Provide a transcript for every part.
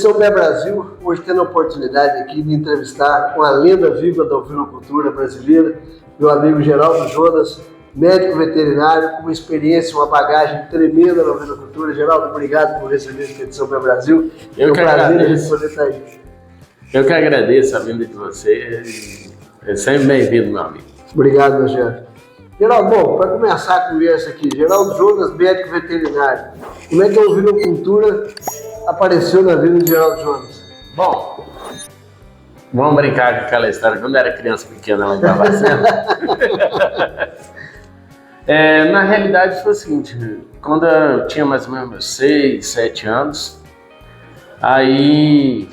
Expedição Pé Brasil, hoje tendo a oportunidade aqui de entrevistar uma lenda viva da ovinocultura brasileira, meu amigo Geraldo Jonas, médico veterinário, com uma experiência, uma bagagem tremenda na ovinocultura. Geraldo, obrigado por receber a Expedição Pé Brasil. Eu que agradeço. Poder estar aí. Eu que agradeço a vinda de você. É sempre bem-vindo, meu amigo. Obrigado, meu Geraldo. Geraldo, bom, para começar a conversa aqui, Geraldo Jonas, médico veterinário. Como é que a ovinocultura apareceu na vida de Geraldo Jonas? Bom, vamos brincar com aquela história. Quando eu era criança pequena lá em Barbacena. Na realidade foi o seguinte, quando eu tinha mais ou menos meus 6, 7 anos, aí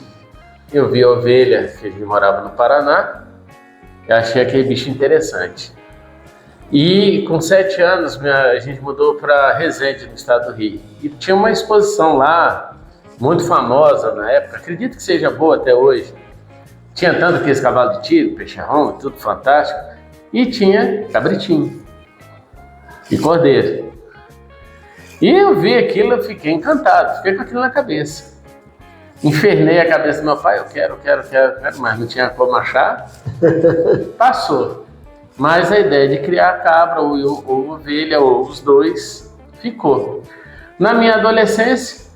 eu vi a ovelha, que a gente morava no Paraná, eu achei aquele bicho interessante. E com 7 anos a gente mudou para Resende, no estado do Rio. E tinha uma exposição lá, muito famosa na época, acredito que seja boa até hoje. Tinha tanto aqueles cavalos de tiro, peixarrão, tudo fantástico. E tinha cabritinho e cordeiro. E eu vi aquilo, eu fiquei encantado, fiquei com aquilo na cabeça. Infernei a cabeça do meu pai, eu quero, mas não tinha como achar. Passou. Mas a ideia de criar cabra ou ovelha, ou os dois, ficou. Na minha adolescência,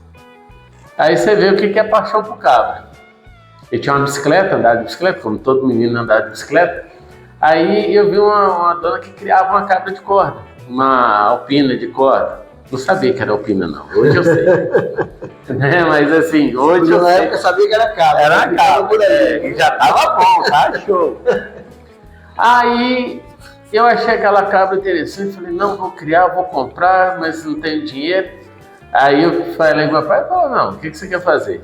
aí você vê o que é paixão por cabra. Eu tinha uma bicicleta, andava de bicicleta, como todo menino andava de bicicleta. Aí eu vi uma dona que criava uma cabra de corda, uma alpina de corda. Não sabia que era alpina, não. Hoje eu sei. Mas assim, hoje eu sei. Na época eu sabia que era cabra. Era cabra, e já tava bom, tá? Show. Aí eu achei aquela cabra interessante, falei, não, vou criar, vou comprar, mas não tenho dinheiro. Aí eu falei com meu pai, falou, não, o que você quer fazer?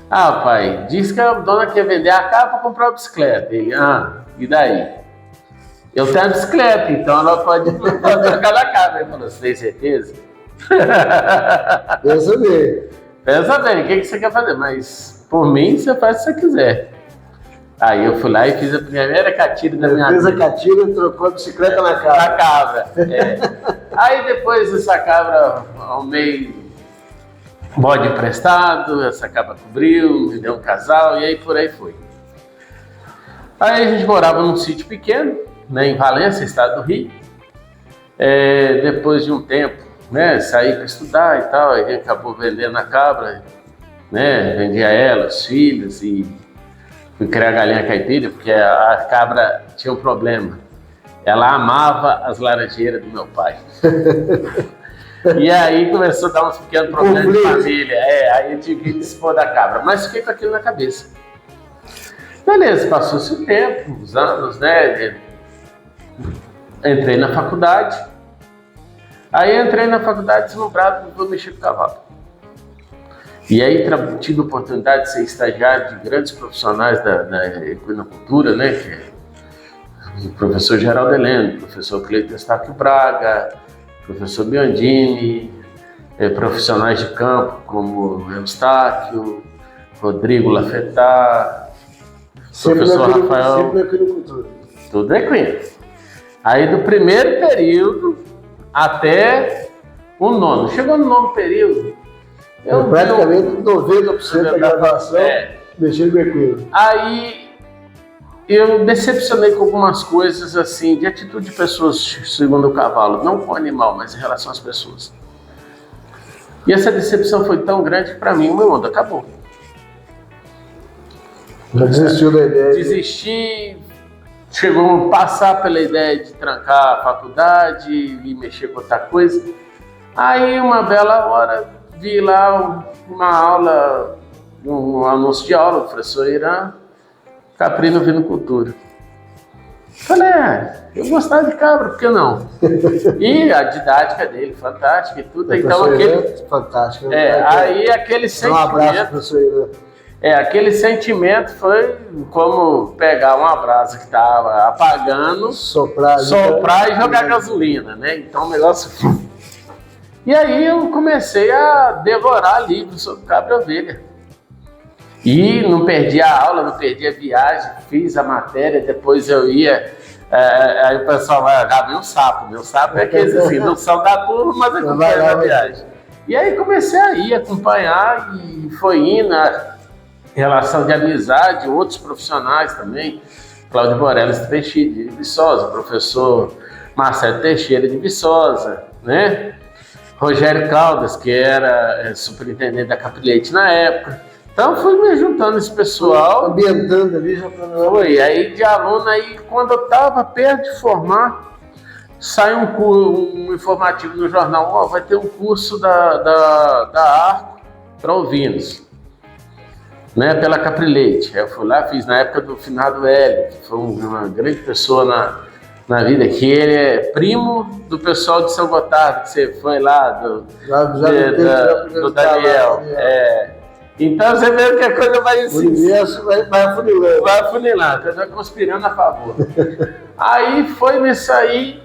Ah, pai, disse que a dona quer vender a cabra para comprar uma bicicleta. Ele, e daí? Eu tenho a bicicleta, então ela pode trocar da cabra. Ele falou, você tem certeza? Pensa bem. Pensa bem, o que você quer fazer? Mas por mim, você faz o que você quiser. Aí eu fui lá e fiz a primeira catira da minha vida. Fez a catira e trocou a bicicleta na cabra. Na cabra, Aí depois dessa cabra, arrumei bode emprestado, essa cabra cobriu, me deu um casal e aí por aí foi. Aí a gente morava num sítio pequeno, né, em Valência, estado do Rio. Depois de um tempo, né, saí para estudar e tal, aí acabou vendendo a cabra, né, vendia ela, os filhos e fui criar galinha caipira, porque a cabra tinha um problema. Ela amava as laranjeiras do meu pai. E aí começou a dar uns pequenos problemas de família. Aí eu tive que dispor da cabra. Mas fiquei com aquilo na cabeça. Beleza, passou-se o tempo, os anos, né? Entrei na faculdade. Aí entrei na faculdade deslumbrado, vou mexer com o cavalo. E aí tive a oportunidade de ser estagiário de grandes profissionais da equinocultura, né? Que é o professor Geraldo Heleno, o professor Cleiton Eustáquio Braga, o professor Biondini, profissionais de campo como Eustáquio, Rodrigo Lafetá, professor Rafael. Sempre equinocultura. Tudo equino. Aí do primeiro período até o nono. Chegou no nono período, praticamente 90% da graduação mexendo com equino. Aí eu decepcionei com algumas coisas assim, de atitude de pessoas segundo o cavalo, não com o animal, mas em relação às pessoas. E essa decepção foi tão grande que para mim o meu mundo acabou. Já desistiu da ideia? Desisti, chegou a passar pela ideia de trancar a faculdade e mexer com outra coisa. Aí uma bela hora vi lá uma aula, um anúncio de aula do professor Irã, caprino ovinocultura. Falei, eu gostava de cabra, por que não? E a didática dele, fantástica e tudo. Então fantástico. Aí aquele sentimento. Um abraço, professor Irã. Aquele sentimento foi como pegar uma brasa que estava apagando, soprar e jogar gasolina, né? Então o negócio. E aí eu comecei a devorar livros sobre cabra e ovelha. E não perdi a aula, não perdi a viagem, fiz a matéria, depois eu ia. Aí o pessoal vai, meu sapo é aqueles assim, não são da turma, mas acompanha na viagem. E aí comecei a ir acompanhar e foi indo a relação de amizade, outros profissionais também, Cláudio Borelles Teixeira de Viçosa, professor Marcelo Teixeira de Viçosa, né? Rogério Caldas, que era superintendente da Capilete na época. Então fui me juntando esse pessoal. Ambientando ali já para. Foi, aí de aluno, aí quando eu estava perto de formar, sai um informativo no jornal, vai ter um curso da Arco para ovinos, né, pela Caprilete. Eu fui lá, fiz na época do finado Hélio, que foi uma grande pessoa na vida, que ele é primo do pessoal de São Gotardo, que você foi lá, do Daniel. Então você vê que a coisa vai assim. O universo vai afunilando. Vai afunilando, você vai conspirando a favor. Aí foi nisso aí,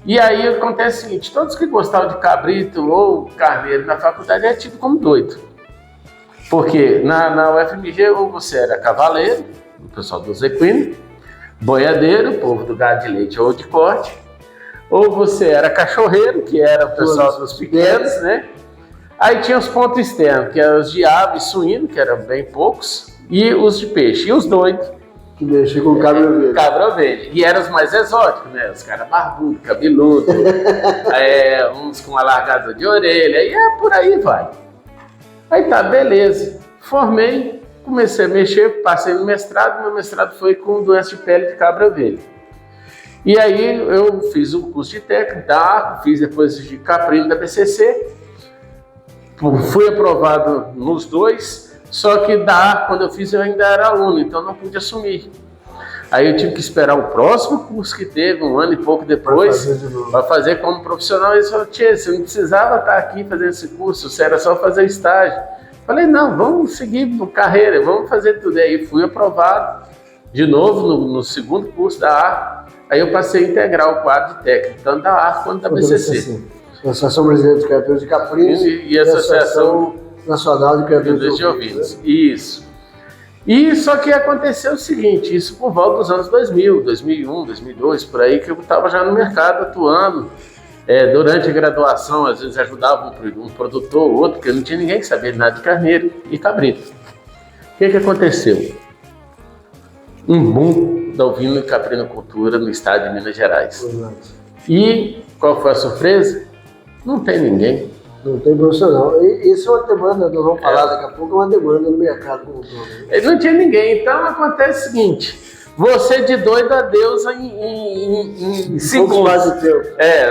e aí acontece o seguinte: todos que gostavam de cabrito ou carneiro na faculdade é tido como doido. Porque na UFMG ou você era cavaleiro, o pessoal dos equinos, boiadeiro, o povo do gado de leite ou de corte, ou você era cachorreiro, que era o pessoal dos pequenos, né? Aí tinha os pontos externos, que eram os de ave e suíno, que eram bem poucos, e os de peixe. E os doidos. Que mexiam com cabra ovelha. Cabra ovelha. E eram os mais exóticos, né? Os caras barbudos, cabeludos, uns com alargado de orelha, e por aí vai. Aí tá, beleza. Formei, comecei a mexer, passei no mestrado. Meu mestrado foi com doença de pele de cabra ovelha. E aí eu fiz o curso de técnico da Arco, fiz depois de caprino da BCC. Fui aprovado nos dois, só que quando eu fiz eu ainda era aluno, então não pude assumir. Aí eu tive que esperar o próximo curso que teve, um ano e pouco depois, para fazer como profissional. Eles falaram: tia, você não precisava estar aqui fazendo esse curso, você era só fazer estágio. Falei: não, vamos seguir carreira, vamos fazer tudo. Aí fui aprovado de novo no segundo curso da Arco. Aí eu passei a integrar o quadro de técnico, tanto da Arco quanto da BCC. Associação Brasileira de Criadores de Caprinos e a Associação Nacional de Criadores de Ovinos. Isso. E só que aconteceu o seguinte, isso por volta dos anos 2000, 2001, 2002, por aí, que eu estava já no mercado atuando. Durante a graduação, às vezes ajudava um produtor ou outro, porque não tinha ninguém que sabia nada de carneiro e cabrito. O que aconteceu? Um boom da ovino e caprinocultura no estado de Minas Gerais. E qual foi a surpresa? Não tem ninguém. Não tem profissional. Isso é uma demanda, nós vamos falar daqui a pouco, é uma demanda no mercado como todo. Não tinha ninguém. Então acontece o seguinte: você de doido a Deus em segundos.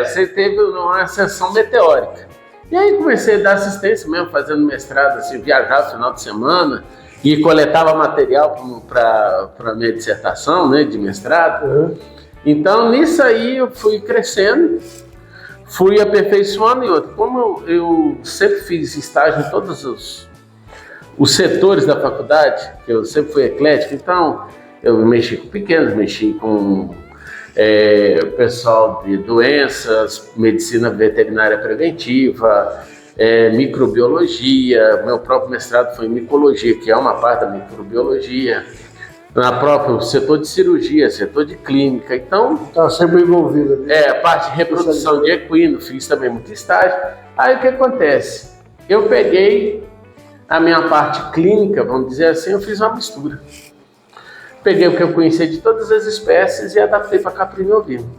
Você teve uma ascensão meteórica. E aí comecei a dar assistência mesmo, fazendo mestrado, assim, viajar no final de semana e coletava material para minha dissertação, né, de mestrado. Uhum. Então nisso aí eu fui crescendo. Fui aperfeiçoando e outro. Como eu sempre fiz estágio em todos os setores da faculdade, que eu sempre fui eclético, então eu mexi com pequenos, mexi com o pessoal de doenças, medicina veterinária preventiva, microbiologia. Meu próprio mestrado foi em micologia, que é uma parte da microbiologia. Na própria setor de cirurgia, setor de clínica, então... Está sempre envolvido. Né? A parte de reprodução de equino, fiz também muito estágio. Aí o que acontece? Eu peguei a minha parte clínica, vamos dizer assim, eu fiz uma mistura. Peguei o que eu conhecia de todas as espécies e adaptei para caprino e ovino.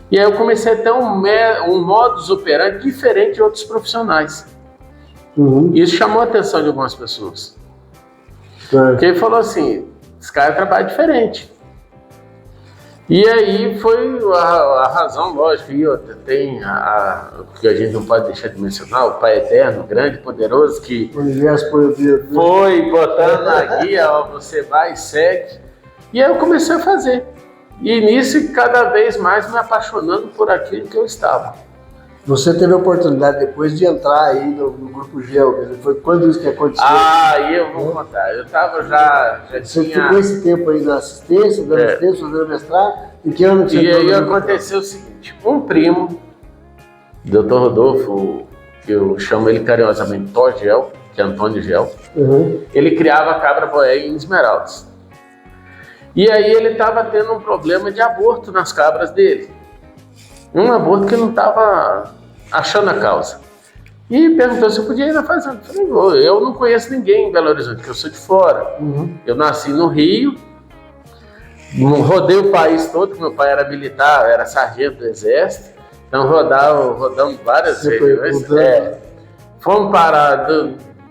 E aí eu comecei a ter um modus operandi diferente de outros profissionais. Uhum. Isso chamou a atenção de algumas pessoas. Porque ele falou assim: esse cara trabalha diferente. E aí foi a razão, lógico, e outra, tem que a gente não pode deixar de mencionar, o Pai Eterno, grande, poderoso, que o universo foi botando na guia, ó, você vai e segue. E aí eu comecei a fazer. E nisso, cada vez mais me apaixonando por aquilo que eu estava. Você teve a oportunidade depois de entrar aí no Grupo GEL, foi quando isso que aconteceu? Aí eu vou contar, eu estava já Você ficou esse tempo aí na assistência, dando assistência, fazendo mestrado, e que ano que você E aí aconteceu o seguinte: um primo, Dr. Rodolfo, que eu chamo ele carinhosamente Thor Gel, que é Antônio Gel, ele criava cabra boé em Esmeraldas. E aí ele estava tendo um problema de aborto nas cabras dele. Um aborto que não estava achando a causa. E perguntou se eu podia ir na fazenda. Eu falei, vou. Eu não conheço ninguém em Belo Horizonte, porque eu sou de fora. Eu nasci no Rio, rodei o país todo, meu pai era militar, era sargento do exército, então rodamos várias regiões. Fomos parar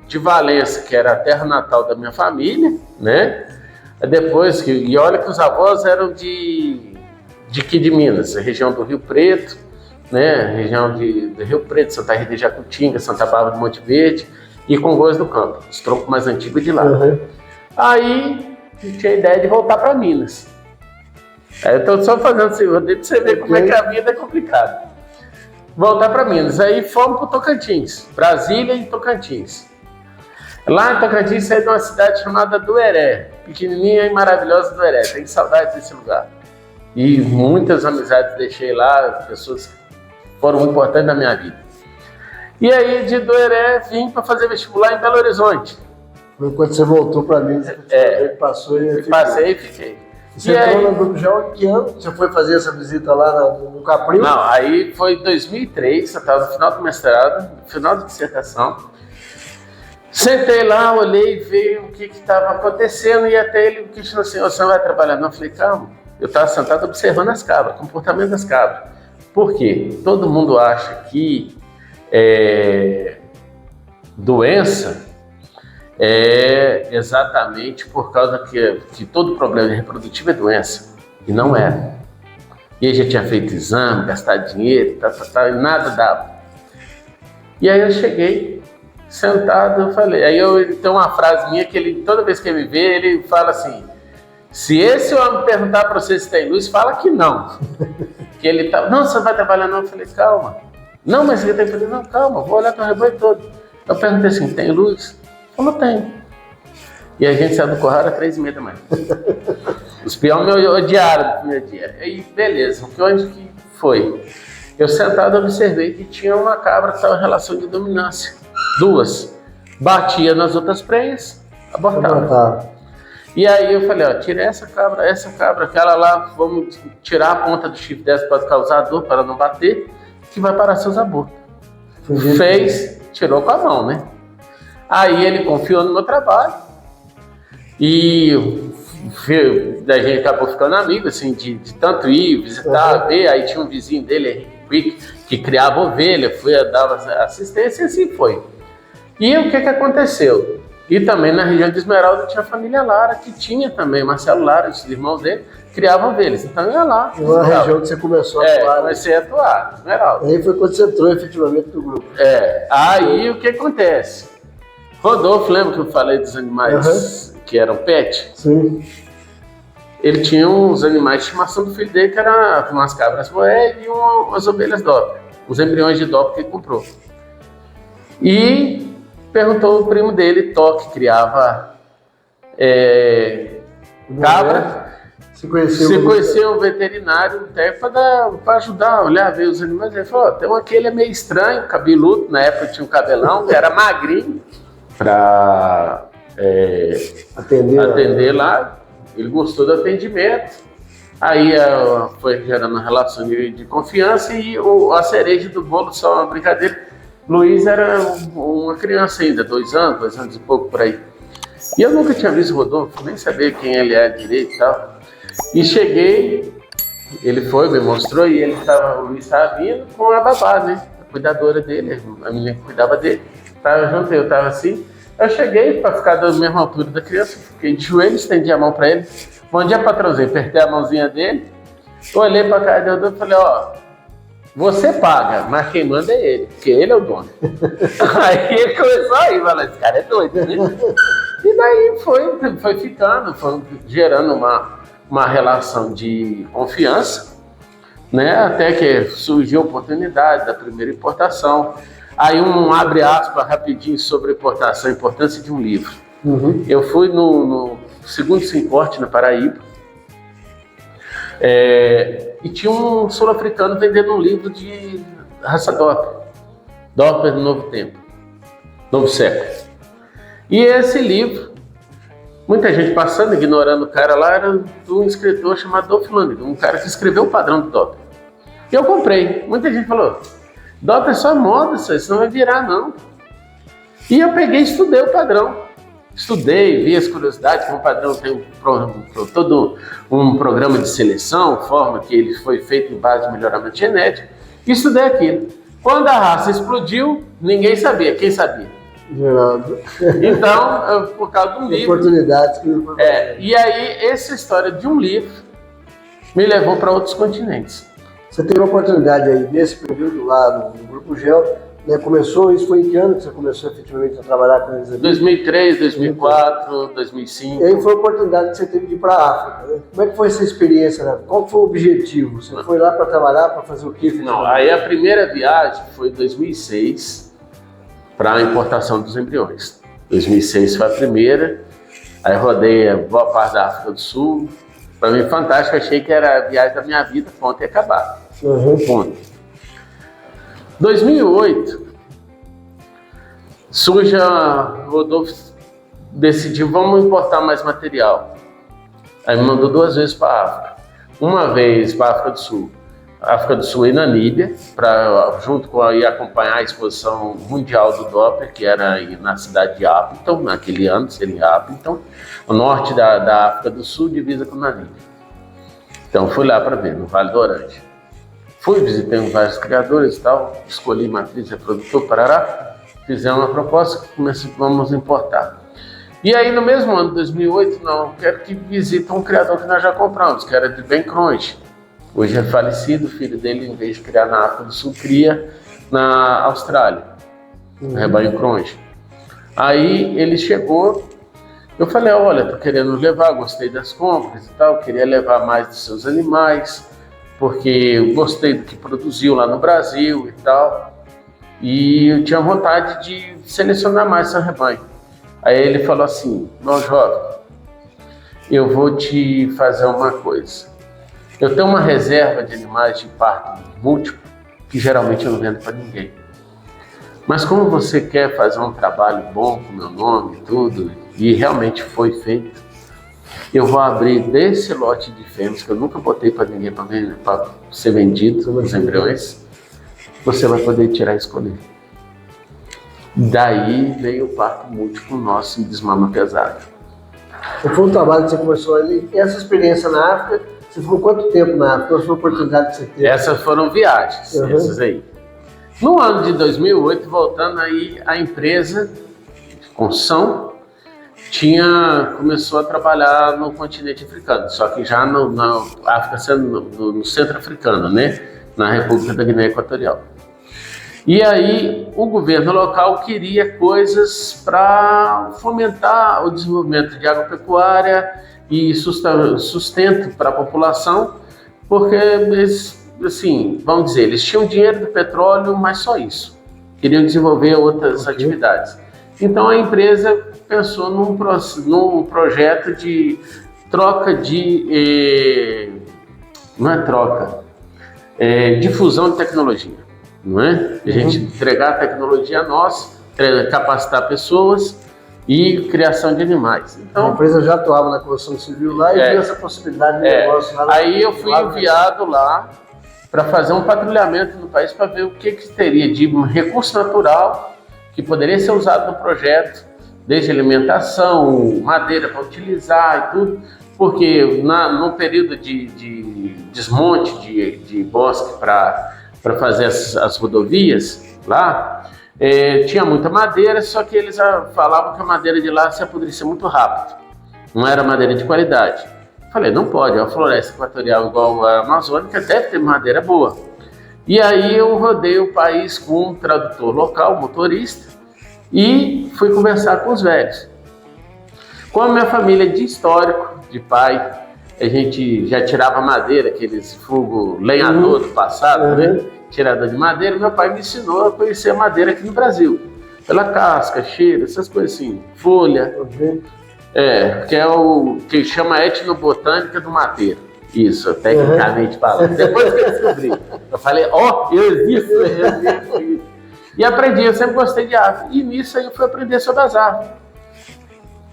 de Valença, que era a terra natal da minha família, né? Depois, e olha que os avós eram de Minas, região do Rio Preto, né? Região de Rio Preto, Santa Rita de Jacutinga, Santa Bárbara de Monte Verde e Congonhas do Campo, os troncos mais antigos de lá. Aí, tinha a ideia de voltar para Minas. Aí eu estou só fazendo esse rodeio para você ver como é que a vida é complicada. Voltar para Minas. Aí fomos para o Tocantins, Brasília e Tocantins. Lá em Tocantins saí de uma cidade chamada Dueré, pequenininha e maravilhosa Dueré. Tenho saudades desse lugar. E muitas amizades deixei lá, pessoas que foram importantes na minha vida. E aí de Dueré vim para fazer vestibular em Belo Horizonte. Foi quando você voltou para Minas, passou e passei e fiquei. Você entrou no Grupo João, que ano você foi fazer essa visita lá no Capril? Não, aí foi em 2003, eu estava no final do mestrado, no final da dissertação. Sentei lá, olhei e vi o que estava acontecendo e até ele questionou assim, você não vai trabalhar não? Eu falei, calma, eu estava sentado observando as cabras, o comportamento das cabras. Por quê? Todo mundo acha que doença é exatamente por causa que todo problema reprodutivo é doença, e não é. E aí já tinha feito exame, gastado dinheiro, e nada dava. E aí eu cheguei, sentado, eu falei, tem uma frase minha que ele, toda vez que ele me vê, ele fala assim, se esse homem perguntar para você se tem luz, fala que não. Que ele tá, não, você não vai trabalhar não, eu falei, calma. Não, mas ele tem que fazer, não, calma, vou olhar para o rebanho todo. Eu perguntei assim, tem luz? Falou, tem. E a gente saiu do Corral às 3h30 da manhã. Os peões me odiaram no primeiro dia. E beleza, onde que foi? Eu sentado observei que tinha uma cabra que estava em relação de dominância. 2. Batia nas outras prenhas, abortava. E aí eu falei, tira essa cabra, aquela lá, vamos tirar a ponta do chifre dessa para causar dor, para não bater, que vai parar seus abortos. Fez, tirou com a mão, né? Aí ele confiou no meu trabalho e a gente acabou ficando amigo, assim, de tanto ir, visitar, ver. Aí tinha um vizinho dele, Henrique, que criava ovelha, dava assistência e assim foi. E o que aconteceu? E também na região de Esmeralda tinha a família Lara, que tinha também, Marcelo Lara, os irmãos dele, criavam ovelhas. Então eu ia lá. Foi uma região que você começou a atuar. Comecei a atuar, Esmeralda. Aí foi quando você entrou efetivamente no grupo. Aí o que acontece? Rodolfo, lembra que eu falei dos animais que eram pet? Sim. Ele tinha uns animais de estimação do filho dele, que eram umas cabras moé e umas ovelhas dópia, os embriões de dópia que ele comprou. E perguntou o primo dele, Tó, que criava cabra, se conhecia um veterinário para ajudar a olhar, ver os animais. Ele falou, tem um aqui, ele é meio estranho, cabeludo, na época tinha um cabelão, era magrinho, para atender lá. Ele gostou do atendimento, aí foi gerando uma relação de confiança e a cereja do bolo, só uma brincadeira, Luiz era uma criança ainda, 2 anos e pouco por aí. E eu nunca tinha visto o Rodolfo, nem sabia quem ele é direito e tal. E cheguei, ele foi, me mostrou, e o Luiz estava vindo com a babá, né? A cuidadora dele, a menina que cuidava dele. Tava junto, eu estava assim. Eu cheguei para ficar da mesma altura da criança, fiquei de joelho, estendi a mão para ele. Bom dia, patrãozinho. Apertei a mãozinha dele, olhei para a cara dele e falei, você paga, mas quem manda é ele, porque ele é o dono. Aí ele começou a ir, falou, esse cara é doido, né? E daí foi ficando, foi gerando uma relação de confiança, né? Até que surgiu a oportunidade da primeira importação. Aí abre aspas rapidinho sobre a importância de um livro. Eu fui no segundo Simporte na Paraíba, e tinha um sul-africano vendendo um livro de raça Doppler do Novo Tempo, Novo Século. E esse livro, muita gente passando, ignorando o cara lá, era de um escritor chamado Dolph Lundgren, um cara que escreveu o padrão do Doppler. E eu comprei. Muita gente falou, Doppler é só moda, isso não vai virar, não. E eu peguei e estudei o padrão. Estudei, vi as curiosidades, como o padrão tem todo um programa de seleção, forma que ele foi feito em base de melhoramento genético, e estudei aquilo. Quando a raça explodiu, ninguém sabia. Quem sabia? Geraldo. Então, por causa de um livro. Oportunidades. E aí, essa história de um livro me levou para outros continentes. Você teve a oportunidade aí, nesse período lá no Grupo GEL, né, começou, isso foi em que ano que você começou efetivamente a trabalhar com eles? 2003, 2004, 2005. E aí foi a oportunidade que você teve de ir para a África, né? Como é que foi essa experiência, né? Qual foi o objetivo? Você foi lá para trabalhar, para fazer o quê? Não, aí a primeira viagem foi em 2006 para a importação dos embriões. 2006 foi a primeira, aí rodei a boa parte da África do Sul. Para mim, fantástico, achei que era a viagem da minha vida, ponto, e acabar. Ponto. 2008, surge Rodolfo decidiu, vamos importar mais material. Aí me mandou 2 vezes para a África. Uma vez para a África do Sul e Namíbia, para junto com ir acompanhar a exposição mundial do Doppler, que era na cidade de Upington, naquele ano, seria Upington, o norte da África do Sul, divisa com Namíbia. Então fui lá para ver, no Vale do Oranje. Fui, visitei vários criadores e tal, escolhi matriz, reprodutor, parará, fizemos uma proposta, vamos importar. E aí no mesmo ano, 2008, não, quero que visite um criador que nós já compramos, que era de Ben Crunch. Hoje é falecido, o filho dele, em vez de criar na África do Sul, cria na Austrália, no rebanho Crunch. Aí ele chegou, eu falei, olha, tô querendo levar, gostei das compras e tal, queria levar mais dos seus animais, porque eu gostei do que produziu lá no Brasil e tal, e eu tinha vontade de selecionar mais seu rebanho. Aí ele falou assim, meu jovem, eu vou te fazer uma coisa. Eu tenho uma reserva de animais de parto múltiplo, que geralmente eu não vendo para ninguém. Mas como você quer fazer um trabalho bom com meu nome e tudo, e realmente foi feito, eu vou abrir desse lote de fêmeas, que eu nunca botei para ninguém para ser vendido, os embriões, você vai poder tirar e escolher. Daí veio o parto múltiplo nosso em desmama pesada. Foi um trabalho que você começou ali. E essa experiência na África, você ficou quanto tempo na África? Qual foi a oportunidade que você teve? Essas foram viagens, essas aí. No ano de 2008, voltando aí, a empresa de construção começou a trabalhar no continente africano, só que já na África, no centro africano, né? Na República da Guiné Equatorial. E aí o governo local queria coisas para fomentar o desenvolvimento de agropecuária e sustento para a população, porque eles, assim, vamos dizer, eles tinham dinheiro do petróleo, mas só isso. Queriam desenvolver outras atividades. Então a empresa pensou num projeto de troca de... não é troca, difusão de tecnologia, não é? A gente entregar a tecnologia nossa, capacitar pessoas e criação de animais. Então, a empresa já atuava na construção civil lá e viu essa possibilidade de negócio lá. Aí eu fui enviado lá para fazer um patrulhamento no país para ver o que teria de recurso natural que poderia ser usado no projeto, desde alimentação, madeira para utilizar e tudo, porque no período de desmonte de bosque para fazer as rodovias lá, tinha muita madeira, só que eles falavam que a madeira de lá se apodrecia muito rápido, não era madeira de qualidade. Falei, não pode, a floresta equatorial igual a amazônica deve ter madeira boa. E aí eu rodei o país com um tradutor local, motorista, e fui conversar com os velhos. Com a minha família de histórico, de pai, a gente já tirava madeira, aqueles fogo lenhador do passado, né? Tirador de madeira, meu pai me ensinou a conhecer a madeira aqui no Brasil. Pela casca, cheiro, essas coisas assim, folha. Que é o que chama etnobotânica do mateiro. Isso, tecnicamente falando. Depois que eu descobri, eu falei, existe. E aprendi, eu sempre gostei de árvore. E nisso aí eu fui aprender sobre as árvores.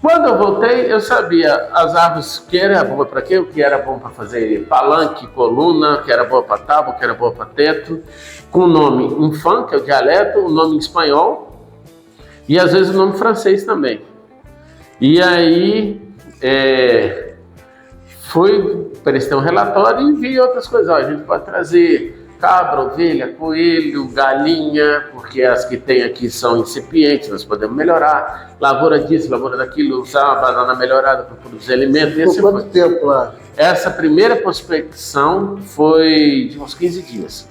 Quando eu voltei, eu sabia as árvores que era boa para quê, o que era bom para fazer palanque, coluna, que era boa para tábua, que era boa para teto, com o nome em fã, que é o dialeto, o nome em espanhol e às vezes o nome francês também. E aí fui prestar um relatório e vi outras coisas. Ó, a gente pode trazer cabra, ovelha, coelho, galinha, porque as que tem aqui são incipientes, nós podemos melhorar. Lavoura disso, lavoura daquilo, usar uma banana melhorada para produzir alimento. Ficou quanto tempo lá? Essa primeira prospecção foi de uns 15 dias.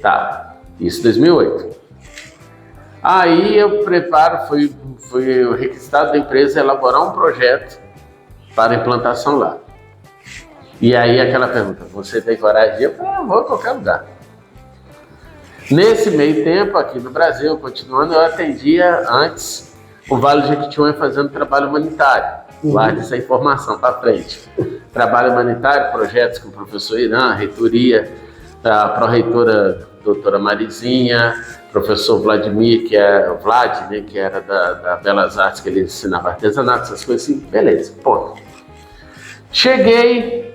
Tá, isso em 2008. Aí eu preparo, foi o requisitado da empresa elaborar um projeto para implantação lá. E aí aquela pergunta, você tem coragem de ir? Eu falei, vou a qualquer lugar. Nesse meio tempo, aqui no Brasil, continuando, eu atendia antes o Vale do Jequitinhonha fazendo trabalho humanitário. Guarde essa informação para frente. Trabalho humanitário, projetos com o professor Irã, reitoria, a pró-reitora doutora Marizinha, professor Vladimir, que é o Vlad, né, que era da Belas Artes, que ele ensinava artesanato, essas coisas assim, beleza, ponto. Cheguei,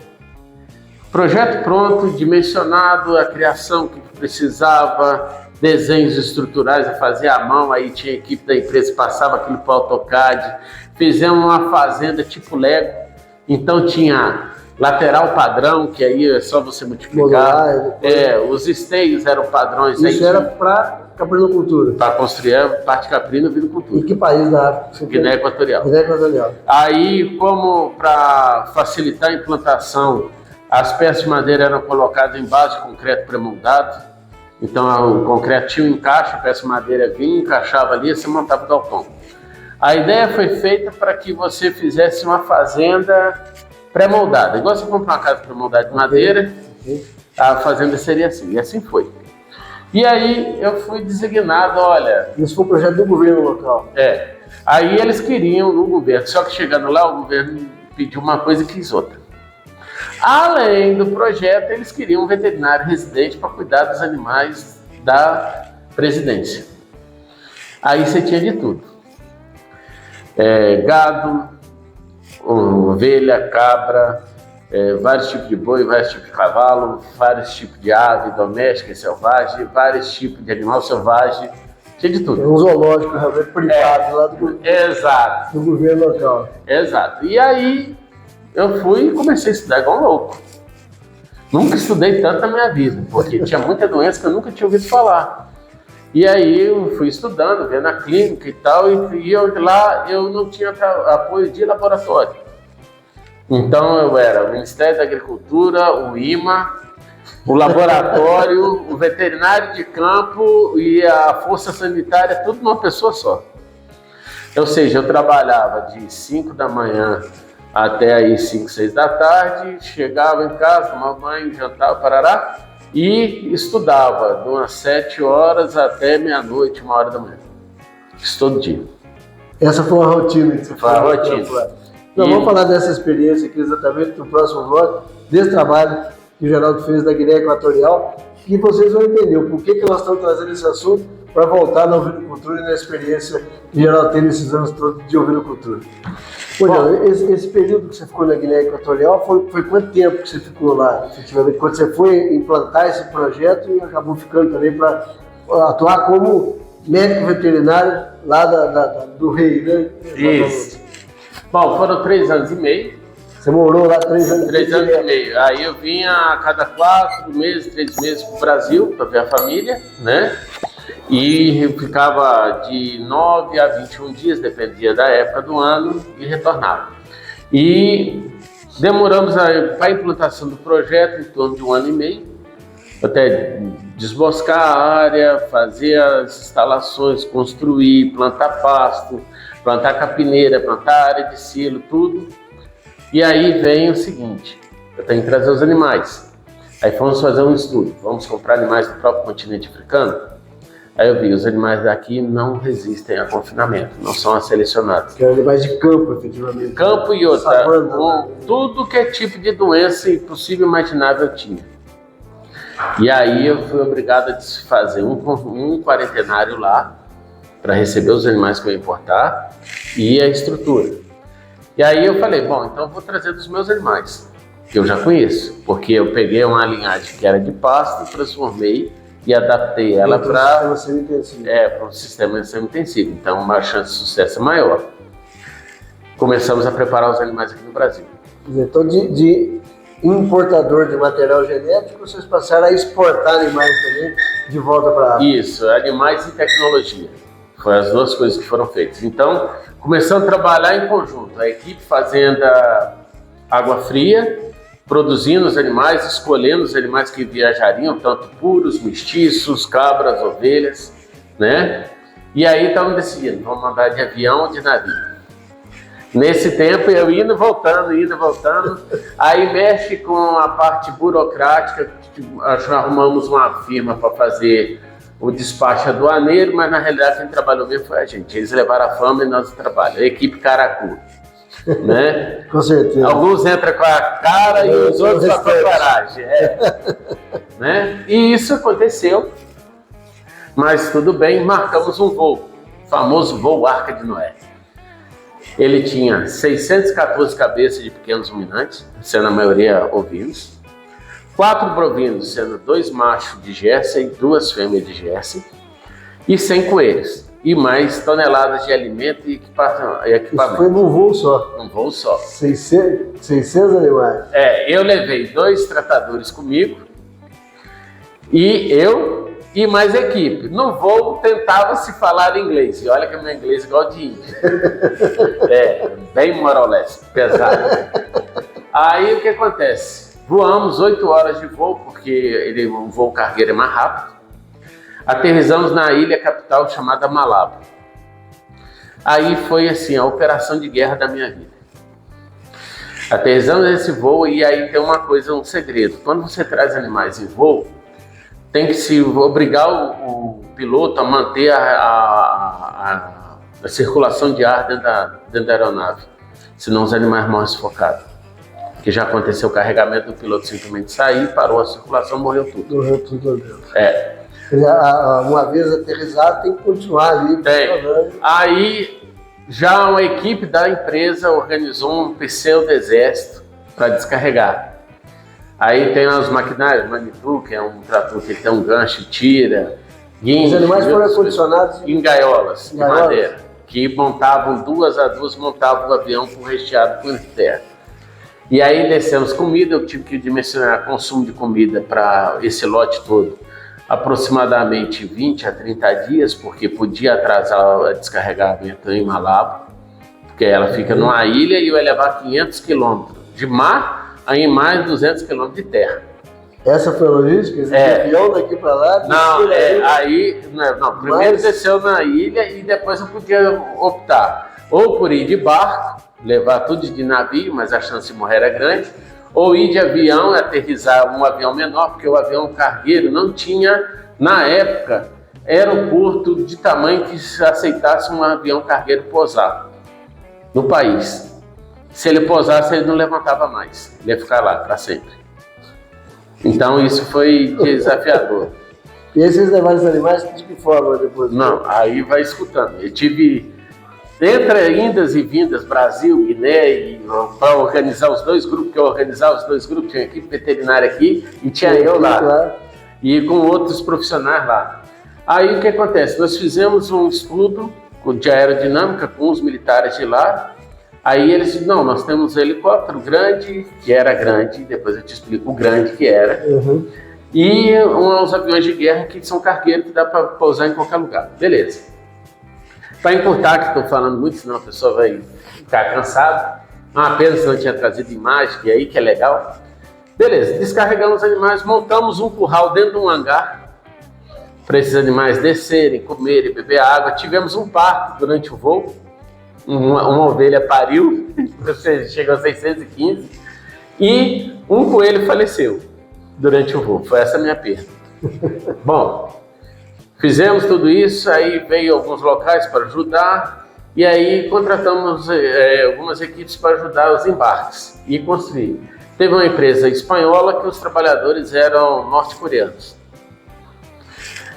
projeto pronto, dimensionado, a criação que precisava, desenhos estruturais a fazer à mão, aí tinha a equipe da empresa, passava aquilo para o AutoCAD, fizemos uma fazenda tipo Lego, então tinha lateral padrão, que aí é só você multiplicar, os esteios eram padrões. Isso aí era para caprinocultura? Para construir a parte caprina e vinocultura. Em que país da África? Guiné Equatorial. Guiné Equatorial. Aí, como para facilitar a implantação, as peças de madeira eram colocadas em base de concreto pré-moldado. Então, o concreto tinha um encaixe, a peça de madeira vinha, encaixava ali e você montava o galpão. A ideia foi feita para que você fizesse uma fazenda pré-moldada. Igual você comprar uma casa pré-moldada de madeira, a fazenda seria assim. E assim foi. E aí eu fui designado, olha... Isso foi um projeto do governo local. Aí eles queriam no governo, só que chegando lá o governo pediu uma coisa e quis outra. Além do projeto, eles queriam um veterinário residente para cuidar dos animais da presidência. Aí você tinha de tudo. Gado, ovelha, cabra, vários tipos de boi, vários tipos de cavalo, vários tipos de ave doméstica e selvagem, vários tipos de animal selvagem, tinha de tudo. Um zoológico realmente privado lá do governo local. Exato. E aí eu fui e comecei a estudar igual um louco. Nunca estudei tanto na minha vida, porque tinha muita doença que eu nunca tinha ouvido falar. E aí eu fui estudando, vendo a clínica e tal, e eu não tinha apoio de laboratório. Então eu era o Ministério da Agricultura, o IMA, o laboratório, o veterinário de campo e a força sanitária, tudo numa pessoa só. Ou seja, eu trabalhava de 5 da manhã até aí 5, 6 da tarde, chegava em casa, tomava banho, jantava, parará, e estudava de umas 7 horas até meia-noite, 1h da manhã. Isso todo dia. Essa foi uma rotina que você foi a rotina. Vamos falar dessa experiência aqui exatamente no próximo bloco, desse trabalho que o Geraldo fez da Guiné Equatorial, e vocês vão entender o porquê que nós estamos trazendo esse assunto para voltar na ovinocultura e na experiência que o Geraldo tem nesses anos todos de ovinocultura. Esse período que você ficou na Guiné Equatorial, foi quanto tempo que você ficou lá, efetivamente, quando você foi implantar esse projeto e acabou ficando também para atuar como médico veterinário lá do Rei, né? Isso. Bom, foram 3 anos e meio. Você morou lá 3 anos e meio? 3 anos e meio. Aí eu vinha a cada 4 meses, 3 meses para o Brasil, para ver a família, né? E ficava de 9 a 21 dias, dependia da época do ano, e retornava. E demoramos para a implantação do projeto em torno de 1 ano e meio, até desboscar a área, fazer as instalações, construir, plantar pasto, plantar capineira, plantar área de silo, tudo. E aí vem o seguinte, eu tenho que trazer os animais. Aí fomos fazer um estudo, vamos comprar animais do próprio continente africano? Aí eu vi, os animais daqui não resistem a confinamento, não são selecionados. Que eram animais de campo, efetivamente. Campo e outra, tudo que é tipo de doença impossível imaginável tinha. E aí eu fui obrigado a fazer um quarentenário lá, para receber os animais que eu ia importar e a estrutura. E aí eu falei, bom, então eu vou trazer dos meus animais, que eu já conheço, porque eu peguei uma linhagem que era de pasto, transformei e adaptei ela para um sistema semi-intensivo. Então, uma chance de sucesso maior. Começamos a preparar os animais aqui no Brasil. Então, de importador de material genético, vocês passaram a exportar animais também de volta para a África. Isso, animais e tecnologia. Foram as duas coisas que foram feitas. Então, começamos a trabalhar em conjunto. A equipe fazenda água fria, produzindo os animais, escolhendo os animais que viajariam, tanto puros, mestiços, cabras, ovelhas, né? E aí estamos decidindo, vamos mandar de avião ou de navio. Nesse tempo eu indo e voltando, aí mexe com a parte burocrática, arrumamos uma firma para fazer o despacho aduaneiro, mas na realidade quem trabalhou mesmo foi a gente. Eles levaram a fama e nós trabalhamos, a equipe Caracu, né? Com certeza. Alguns entram com a cara e os outros com a coragem, né? E isso aconteceu, mas tudo bem, marcamos um voo, o famoso voo Arca de Noé. Ele tinha 614 cabeças de pequenos ruminantes, sendo a maioria ovinos, 4 bovinos, sendo 2 machos de Jersey e 2 fêmeas de Jersey, e 100 coelhos, e mais toneladas de alimento e equipamento. Isso foi num voo só? Um voo só. 600 animais? Eu levei 2 tratadores comigo, e eu e mais equipe. No voo tentava se falar inglês, e olha que o meu inglês é igual de índio. Bem morolesco, pesado. Aí o que acontece? Voamos 8 horas de voo, porque o voo cargueiro é mais rápido. Aterrissamos na ilha capital chamada Malabo. Aí foi assim, a operação de guerra da minha vida. Aterrissamos nesse voo e aí tem uma coisa, um segredo. Quando você traz animais em voo, tem que se obrigar o piloto a manter a circulação de ar dentro da aeronave, senão os animais morrem sufocados. Que já aconteceu o carregamento do piloto simplesmente sair, parou a circulação, morreu tudo. Morreu tudo dentro. Uma vez aterrissado, tem que continuar ali. Aí, já uma equipe da empresa organizou um pseudo-exército para descarregar. Aí tem os maquinários, Manitou, que é um trator que tem um gancho, tira, guincho. Os animais foram acondicionados em gaiolas de madeira, que montavam 2 a 2, montavam o avião com recheado por terra. E aí descemos comida, eu tive que dimensionar o consumo de comida para esse lote todo, aproximadamente 20 a 30 dias, porque podia atrasar o descarregamento em Malabo, porque ela fica numa ilha e vai levar 500 quilômetros de mar, aí mais 200 quilômetros de terra. Essa foi a logística? Esse avião daqui para lá? Primeiro desceu na ilha e depois eu podia optar ou por ir de barco, levar tudo de navio, mas a chance de morrer era grande, ou ir de avião, aterrissar um avião menor, porque o avião cargueiro não tinha, na época, aeroporto de tamanho que aceitasse um avião cargueiro pousar no país. Se ele pousasse, ele não levantava mais, ele ia ficar lá para sempre. Então isso foi desafiador. E esses levaram os animais de que forma depois? Não, aí vai escutando. Eu tive, entre indas e vindas, Brasil, Guiné, para organizar os 2 grupos, que eu organizava os 2 grupos, tinha equipe veterinária aqui e tinha eu lá. Claro. E com outros profissionais lá. Aí o que acontece? Nós fizemos um estudo de aerodinâmica com os militares de lá. Aí eles disseram, não, nós temos um helicóptero grande, que era grande, depois eu te explico o grande que era, e uns aviões de guerra que são cargueiros que dá para pousar em qualquer lugar. Beleza. Para encurtar, que estou falando muito, senão a pessoa vai ficar cansada, uma pena se não tinha trazido imagem, que aí que é legal. Beleza, descarregamos os animais, montamos um curral dentro de um hangar, para esses animais descerem, comerem, beber água. Tivemos um parto durante o voo. Uma ovelha pariu, chegou a 615, e um coelho faleceu durante o voo. Foi essa a minha perda. Bom, fizemos tudo isso, aí veio alguns locais para ajudar, e aí contratamos algumas equipes para ajudar os embarques e construir. Teve uma empresa espanhola que os trabalhadores eram norte-coreanos.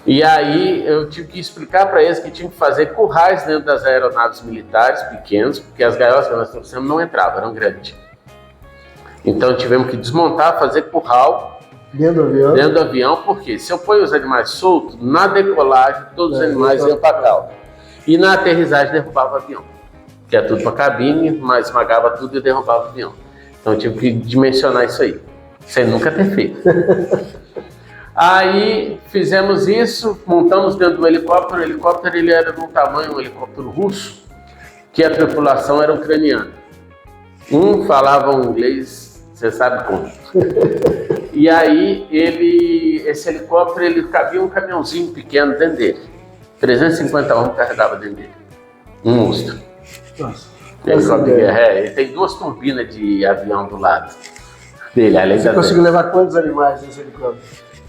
E aí eu tive que explicar para eles que tinham que fazer currais dentro das aeronaves militares pequenos, porque as gaiolas que nós trouxemos não entravam, eram grandes. Então tivemos que desmontar, fazer curral dentro do avião, porque se eu ponho os animais soltos, na decolagem todos os animais iam para a cauda. E na aterrissagem derrubava o avião, que é tudo para a cabine, mas esmagava tudo e derrubava o avião. Então eu tive que dimensionar isso aí, sem nunca ter feito. Aí fizemos isso, montamos dentro do helicóptero. O helicóptero ele era de um tamanho, um helicóptero russo, que a tripulação era ucraniana. Um falava inglês, você sabe como. E aí esse helicóptero ele cabia um caminhãozinho pequeno dentro dele. 350 homens carregava dentro dele. Um monstro. Nossa. Ele tem 2 turbinas de avião do lado dele. Você conseguiu levar quantos animais nesse helicóptero?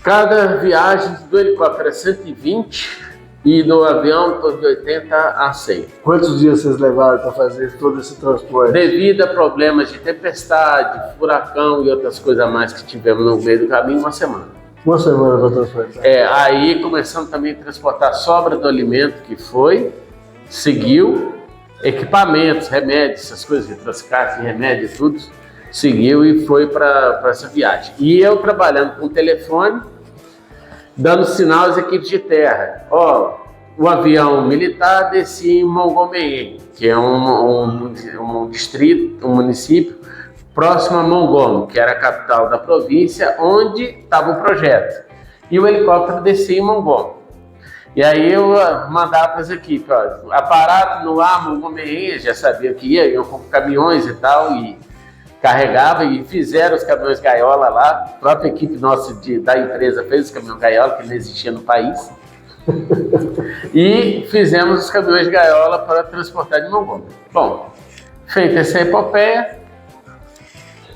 Cada viagem do helicóptero é 120 e do avião de 80 a 100. Quantos dias vocês levaram para fazer todo esse transporte? Devido a problemas de tempestade, furacão e outras coisas a mais que tivemos no meio do caminho, uma semana. Uma semana para transportar? Aí começamos também a transportar a sobra do alimento que seguiu, equipamentos, remédios, essas coisas, retroscates, remédio e tudo, seguiu e foi para essa viagem. E eu trabalhando com o telefone, dando sinal às equipes de terra. O avião militar descia em Montgomery, que é um distrito, um município próximo a Montgomery, que era a capital da província, onde estava o projeto. E o helicóptero descia em Montgomery. E aí eu mandava para as equipes, aparato no ar, Montgomery, já sabia que iam com caminhões e tal, e carregava e fizeram os caminhões gaiola lá. A própria equipe nossa da empresa fez os caminhões gaiola, que não existia no país. E fizemos os caminhões gaiola para transportar de Montgomery. Bom, feita essa epopeia,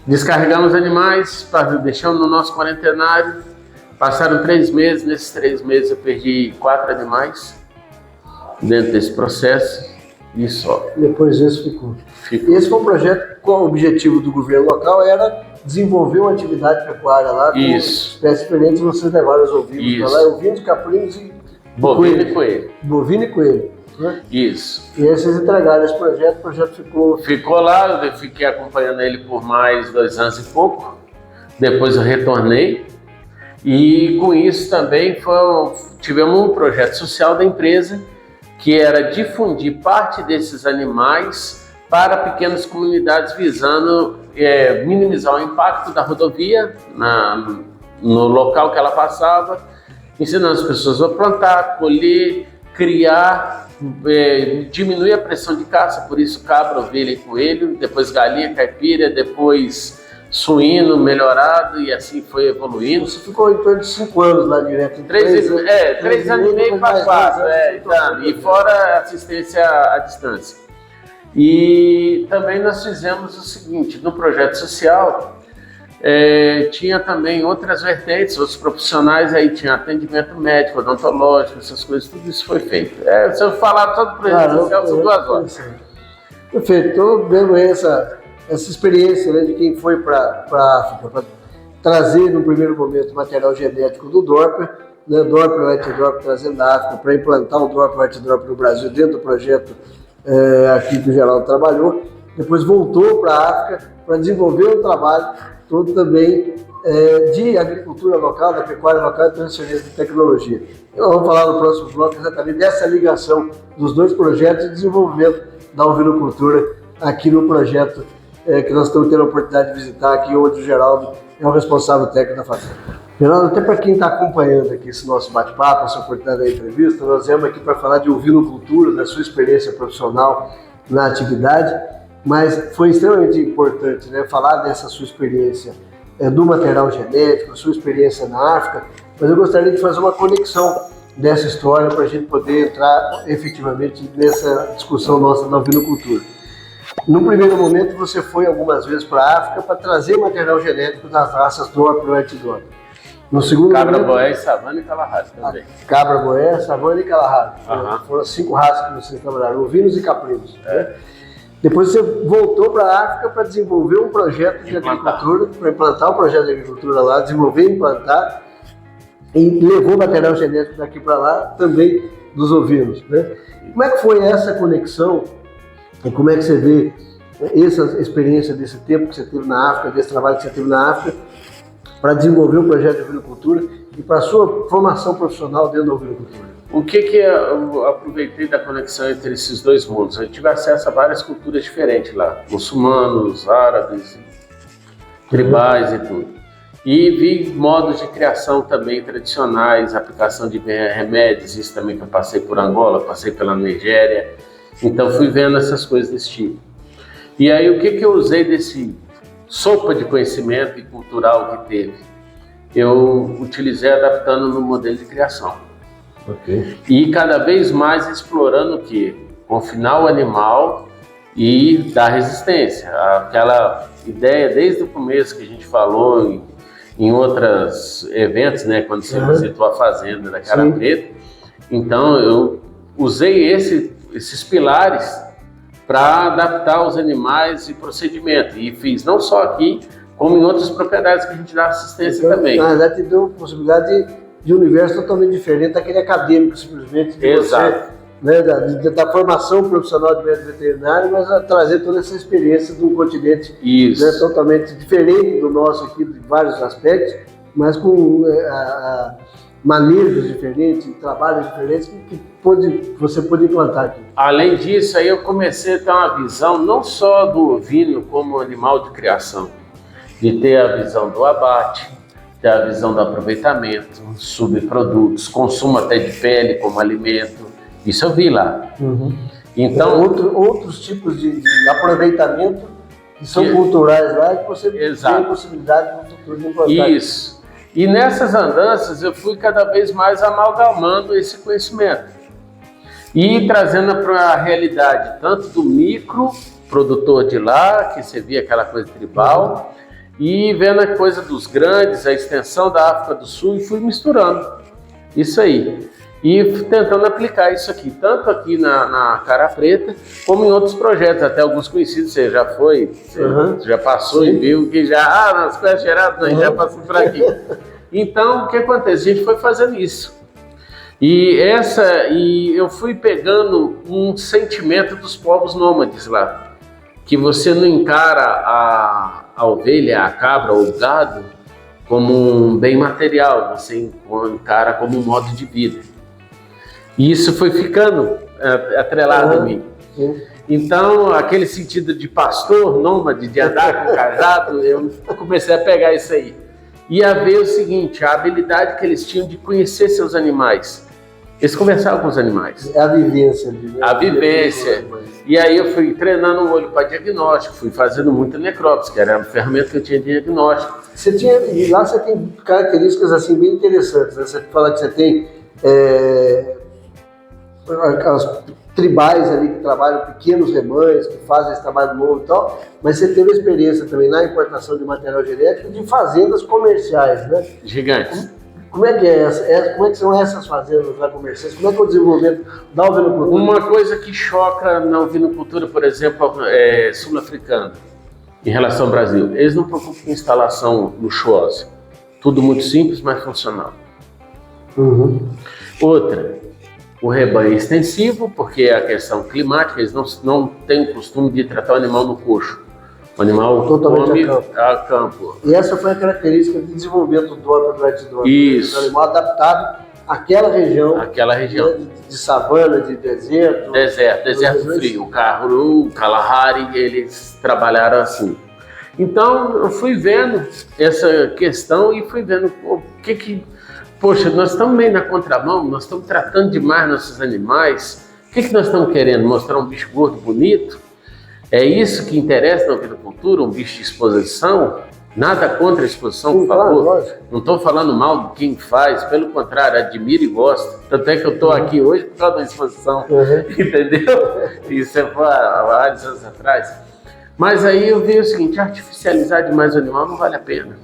descarregamos os animais, deixamos no nosso quarentenário. Passaram 3 meses, nesses 3 meses eu perdi 4 animais dentro desse processo e só. Depois disso ficou. Esse foi um projeto com o objetivo do governo local, era desenvolver uma atividade pecuária lá com espécies diferentes. Vocês levaram os ovinos para lá, ovinos, caprinos e bovino e coelho. Bovino e coelho, né? Isso. E aí vocês entregaram esse projeto, o projeto ficou... Ficou lá, eu fiquei acompanhando ele por mais 2 anos e pouco, depois eu retornei. E com isso também tivemos um projeto social da empresa que era difundir parte desses animais para pequenas comunidades visando minimizar o impacto da rodovia no local que ela passava, ensinando as pessoas a plantar, colher, criar, diminuir a pressão de caça, por isso cabra, ovelha e coelho, depois galinha, caipira, depois suíno melhorado e assim foi evoluindo. Você ficou em torno de 5 anos lá direto? 3 anos e meio para 4, e fora assistência à distância. E também nós fizemos o seguinte, no projeto social, tinha também outras vertentes, outros profissionais, aí tinha atendimento médico, odontológico, essas coisas, tudo isso foi feito. Se eu falar todo o projeto social, são 2 horas. Perfeito, estou vendo essa experiência, né, de quem foi para a África, para trazer no primeiro momento o material genético do Dorper, né, Dorper, White Dorper, trazendo da África para implantar o Dorper, White Dorper no Brasil dentro do projeto aqui que o Geraldo trabalhou. Depois voltou para a África para desenvolver um trabalho todo também de agricultura local, da pecuária local e transferência de tecnologia. Nós vamos falar no próximo bloco exatamente dessa ligação dos 2 projetos de desenvolvimento da ovinocultura aqui no projeto que nós estamos tendo a oportunidade de visitar aqui, onde o Geraldo é o responsável técnico da fazenda. Geraldo, até para quem está acompanhando aqui esse nosso bate-papo, essa oportunidade da entrevista, nós viemos aqui para falar de ovinocultura, da sua experiência profissional na atividade, mas foi extremamente importante, né, falar dessa sua experiência do material genético, sua experiência na África, mas eu gostaria de fazer uma conexão dessa história para a gente poder entrar efetivamente nessa discussão nossa da ovinocultura. No primeiro momento, você foi algumas vezes para a África para trazer material genético das raças Dorper e White Dorper. No segundo Cabra, momento, Boé, Savana e Kalahari também. Cabra, Boé, Savana e Kalahari. Foram as 5 raças que vocês trabalharam, ovinos e caprinos. Né? Depois você voltou para a África para desenvolver um projeto de agricultura, para implantar um projeto de agricultura lá, desenvolver e implantar. e levou material genético daqui para lá também dos ovinos, né? Como é que foi essa conexão e como é que você vê essa experiência desse tempo que você teve na África, desse trabalho que você teve na África, para desenvolver um projeto de ovinocultura e para a sua formação profissional dentro da ovinocultura? O que eu aproveitei da conexão entre esses dois mundos? Eu tive acesso a várias culturas diferentes lá, muçulmanos, árabes, tribais e tudo. E vi modos de criação também tradicionais, aplicação de remédios, isso também que eu passei por Angola, passei pela Nigéria, então fui vendo essas coisas desse tipo. E aí o que eu usei desse sopa de conhecimento e cultural que teve? Eu utilizei adaptando no modelo de criação. Okay. E cada vez mais explorando o quê? Confinar o animal e dar resistência. Aquela ideia desde o começo que a gente falou em outros eventos, né? Quando você visitou a fazenda da Cara Preta. Então eu usei esses pilares para adaptar os animais e procedimento. E fiz não só aqui, como em outras propriedades que a gente dá assistência então, também. Na verdade, te deu possibilidade de um universo totalmente diferente daquele acadêmico, simplesmente. Exato. Você, né, da formação profissional de médico veterinário, mas a trazer toda essa experiência de um continente né, totalmente diferente do nosso aqui, de vários aspectos, mas com manejos diferentes, trabalhos diferentes que você pôde implantar aqui. Além disso, aí eu comecei a ter uma visão não só do ovino como animal de criação, de ter a visão do abate, ter a visão do aproveitamento, subprodutos, consumo até de pele como alimento, isso eu vi lá. Então, outros tipos de aproveitamento que são culturais lá e que você tem a possibilidade no futuro de implantar. Isso. E nessas andanças eu fui cada vez mais amalgamando esse conhecimento e trazendo para a realidade tanto do micro produtor de lá, que você via aquela coisa tribal, e vendo a coisa dos grandes, a extensão da África do Sul, e fui misturando isso aí. E tentando aplicar isso aqui, tanto aqui na Cara Preta, como em outros projetos, até alguns conhecidos, você já foi, você já passou e viu que já, nas Pés Geradas, já passou por aqui. Então, o que acontece? A gente foi fazendo isso. E eu fui pegando um sentimento dos povos nômades lá, que você não encara a ovelha, a cabra ou o gado como um bem material, você encara como um modo de vida. E isso foi ficando atrelado a mim. Então, aquele sentido de pastor nômade, de andar com cajado, eu comecei a pegar isso aí. E a ver o seguinte, a habilidade que eles tinham de conhecer seus animais. Eles conversavam com os animais. A vivência. A vivência. E aí eu fui treinando o olho para diagnóstico, fui fazendo muita necrópsia, que era a ferramenta que eu tinha de diagnóstico. E lá você tem características assim bem interessantes, né? Você fala que você tem as tribais ali que trabalham pequenos rebanhos, que fazem esse trabalho novo e tal, mas você teve experiência também na importação de material genético de fazendas comerciais, né? Gigantes. Como é que como é que são essas fazendas lá comerciais? Como é que é o desenvolvimento da ovinocultura? Uma coisa que choca na ovinocultura, por exemplo, sul-africana, em relação ao Brasil, eles não preocupam com instalação luxuosa. Tudo muito simples, mas funcional. Outra, o rebanho é extensivo, porque é a questão climática, eles não têm o costume de tratar o animal no coxo. O animal totalmente come a campo. E essa foi a característica de desenvolvimento do Orthodox. Isso. O animal adaptado àquela região. De savana, de deserto. Deserto frio. O Karuru, o Kalahari, eles trabalharam assim. Então, eu fui vendo essa questão e fui vendo poxa, nós estamos meio na contramão, nós estamos tratando demais nossos animais. O que nós estamos querendo? Mostrar um bicho gordo, bonito? É isso que interessa na ovinocultura, um bicho de exposição? Nada contra a exposição, por favor. Não estou falando mal de quem faz, pelo contrário, admiro e gosto. Tanto é que eu estou aqui hoje por causa da exposição, entendeu? Isso foi há vários anos atrás. Mas aí eu vi o seguinte, artificializar demais o animal não vale a pena.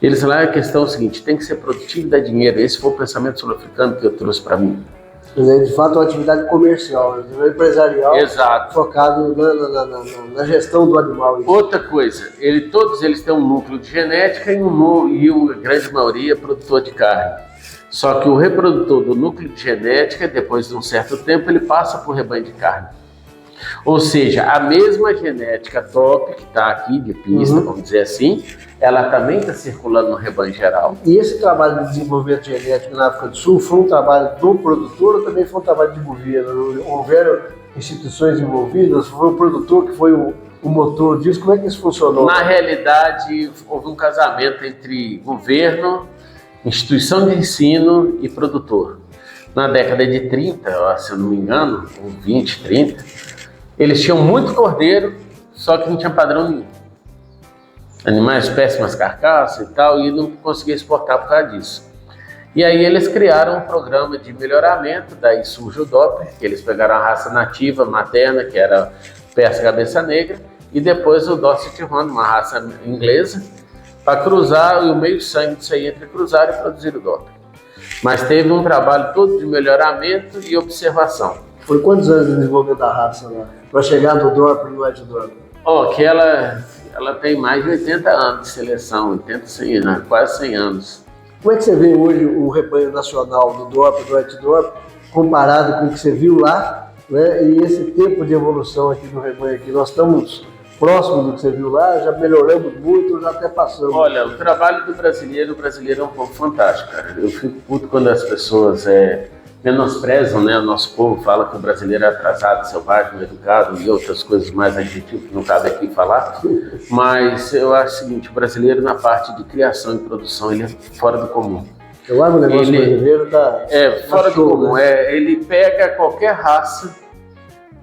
Eles lá, a questão é o seguinte, tem que ser produtivo e dar dinheiro. Esse foi o pensamento sul-africano que eu trouxe para mim. Quer dizer, de fato, é uma atividade comercial, empresarial, Exato. focado na gestão do animal. Outra coisa, todos eles têm um núcleo de genética e a grande maioria é produtor de carne. Só que o reprodutor do núcleo de genética, depois de um certo tempo, ele passa para o rebanho de carne. Ou seja, a mesma genética top que está aqui de pista, vamos dizer assim, ela também está circulando no rebanho geral. E esse trabalho de desenvolvimento genético na África do Sul foi um trabalho do produtor ou também foi um trabalho de governo? Houveram instituições envolvidas? Foi o produtor que foi o motor disso? Como é que isso funcionou? Na realidade, houve um casamento entre governo, instituição de ensino e produtor. Na década de 30, se eu não me engano, 20, 30, eles tinham muito cordeiro, só que não tinha padrão nenhum. Animais péssimas carcaças e tal, e não conseguia exportar por causa disso. E aí eles criaram um programa de melhoramento, daí surge o Doppler, que eles pegaram a raça nativa, materna, que era Persa Cabeça Negra, e depois o Dorset Round, uma raça inglesa, para cruzar, e o meio sangue disso aí entre cruzar e produzir o Doppler. Mas teve um trabalho todo de melhoramento e observação. Foi quantos anos de desenvolvimento da raça lá? Para chegar do Doppler no White Doppler? Que ela tem mais de 80 anos de seleção, 80, 100 anos, quase 100 anos. Como é que você vê hoje o rebanho nacional do Doppler, do White Doppler, comparado com o que você viu lá, né? E esse tempo de evolução aqui no rebanho aqui? Nós estamos próximo do que você viu lá, já melhoramos muito, já até passamos. Olha, o trabalho do brasileiro, o brasileiro é um povo fantástico, cara. Eu fico puto quando as pessoas menosprezam, né? O nosso povo fala que o brasileiro é atrasado, selvagem, não educado e outras coisas mais adjetivos que não cabe aqui falar. Mas eu acho o seguinte, o brasileiro na parte de criação e produção, ele é fora do comum. Eu acho o negócio brasileiro tá... fora do comum. Né? Ele pega qualquer raça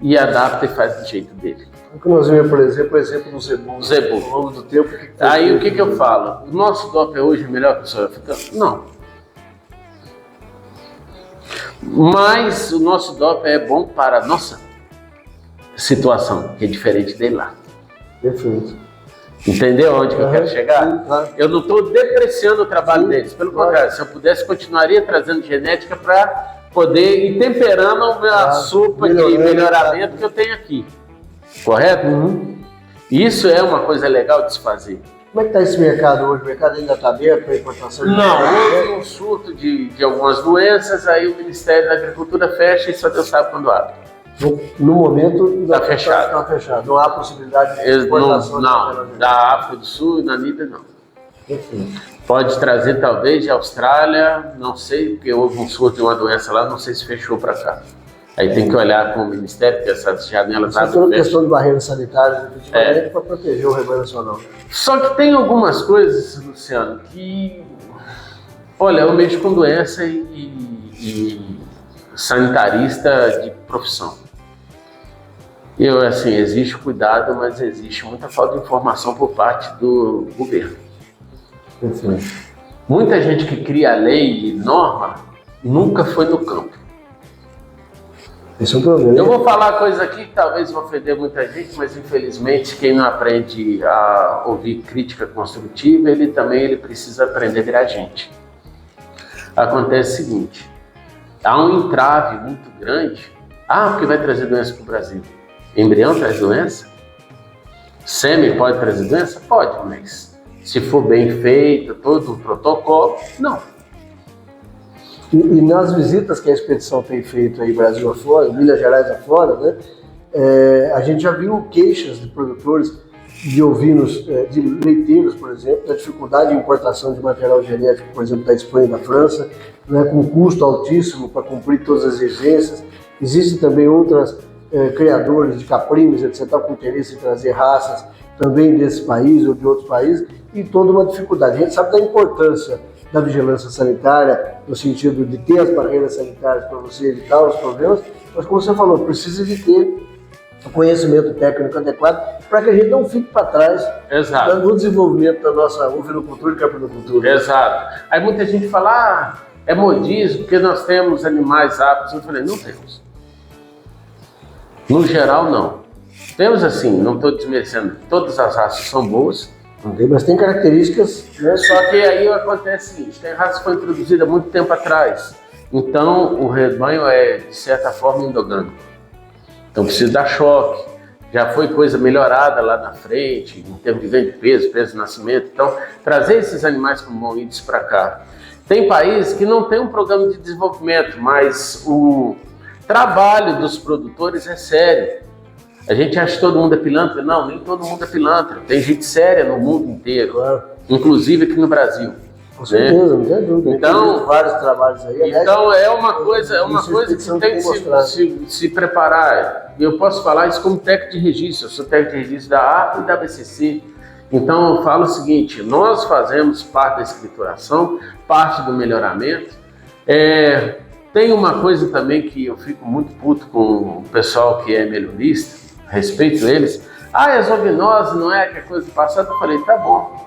e adapta e faz do jeito dele. O que nós vimos, por exemplo, o exemplo do zebu. Zebu. Ao longo do tempo... Aí o que eu falo? O nosso Doppler hoje é melhor que o sul-africano? Não. Mas o nosso Doppler é bom para a nossa situação, que é diferente dele lá. Perfeito. Entendeu onde que eu quero chegar? Claro. Eu não estou depreciando o trabalho deles, pelo contrário, se eu pudesse, continuaria trazendo genética para poder ir temperando a minha sopa de melhoramento que eu tenho aqui. Correto? Isso é uma coisa legal de se fazer. Como é que está esse mercado hoje? O mercado ainda está aberto para importação? Não, houve um surto de algumas doenças, aí o Ministério da Agricultura fecha e só Deus sabe quando abre. No momento está fechado. Está fechado. Não há possibilidade de exportação? Não, da África do Sul e Namíbia não. Pode trazer talvez de Austrália, não sei, porque houve um surto de uma doença lá, não sei se fechou para cá. Aí tem que olhar com o Ministério, porque essas janelas abrem. Isso é uma questão de barreiras sanitárias, efetivamente, para proteger o rebanho nacional. Só que tem algumas coisas, Luciano, que... Olha, eu mexo com doença e sanitarista de profissão. Assim, existe cuidado, mas existe muita falta de informação por parte do governo. Muita gente que cria lei e norma nunca foi no campo. Esse é um problema. Eu vou falar coisa aqui que talvez vai ofender muita gente, mas infelizmente quem não aprende a ouvir crítica construtiva, ele precisa aprender a virar gente. Acontece o seguinte, há um entrave muito grande, porque vai trazer doença para o Brasil. Embrião traz doença? Sêmen pode trazer doença? Pode, mas se for bem feito, todo o protocolo, não. E nas visitas que a expedição tem feito aí Brasil afora, Minas Gerais afora, né, a gente já viu queixas de produtores de ovinos, de leiteiros, por exemplo, da dificuldade de importação de material genético, por exemplo, da Espanha e da França, né, com custo altíssimo para cumprir todas as exigências. Existem também outras criadores de caprinos, etc., com interesse em trazer raças também desse país ou de outros países, e toda uma dificuldade. A gente sabe da importância da vigilância sanitária, no sentido de ter as barreiras sanitárias para você evitar os problemas, mas como você falou, precisa de ter o conhecimento técnico adequado para que a gente não fique para trás. Exato. No desenvolvimento da nossa ovinocultura e caprinocultura. Exato. Aí muita gente fala, é modismo, porque nós temos animais aptos. Eu falei, não temos. No geral, não. Temos assim, não estou desmerecendo, todas as raças são boas, mas tem características, né? Só que aí acontece o seguinte, tem raça que foi introduzida há muito tempo atrás Então, o rebanho é, de certa forma, endogâmico. Então, precisa dar choque. Já foi coisa melhorada lá na frente, em termos de venda de peso, peso de nascimento. Então, trazer esses animais com bom índice para cá. Tem países que não tem um programa de desenvolvimento, mas o trabalho dos produtores é sério. A gente acha que todo mundo é pilantra. Não, nem todo mundo é pilantra. Tem gente séria no mundo inteiro, claro. Inclusive aqui no Brasil. Com certeza, não tem dúvida. Então, vários trabalhos aí. Então é uma coisa que tem que se preparar. Eu posso falar isso como técnico de registro. Eu sou técnico de registro da APA e da BCC. Então eu falo o seguinte: nós fazemos parte da escrituração, parte do melhoramento. Tem uma coisa também que eu fico muito puto com o pessoal que é melhorista, respeito eles. A zoonose não é que é coisa do passado. Eu falei, tá bom.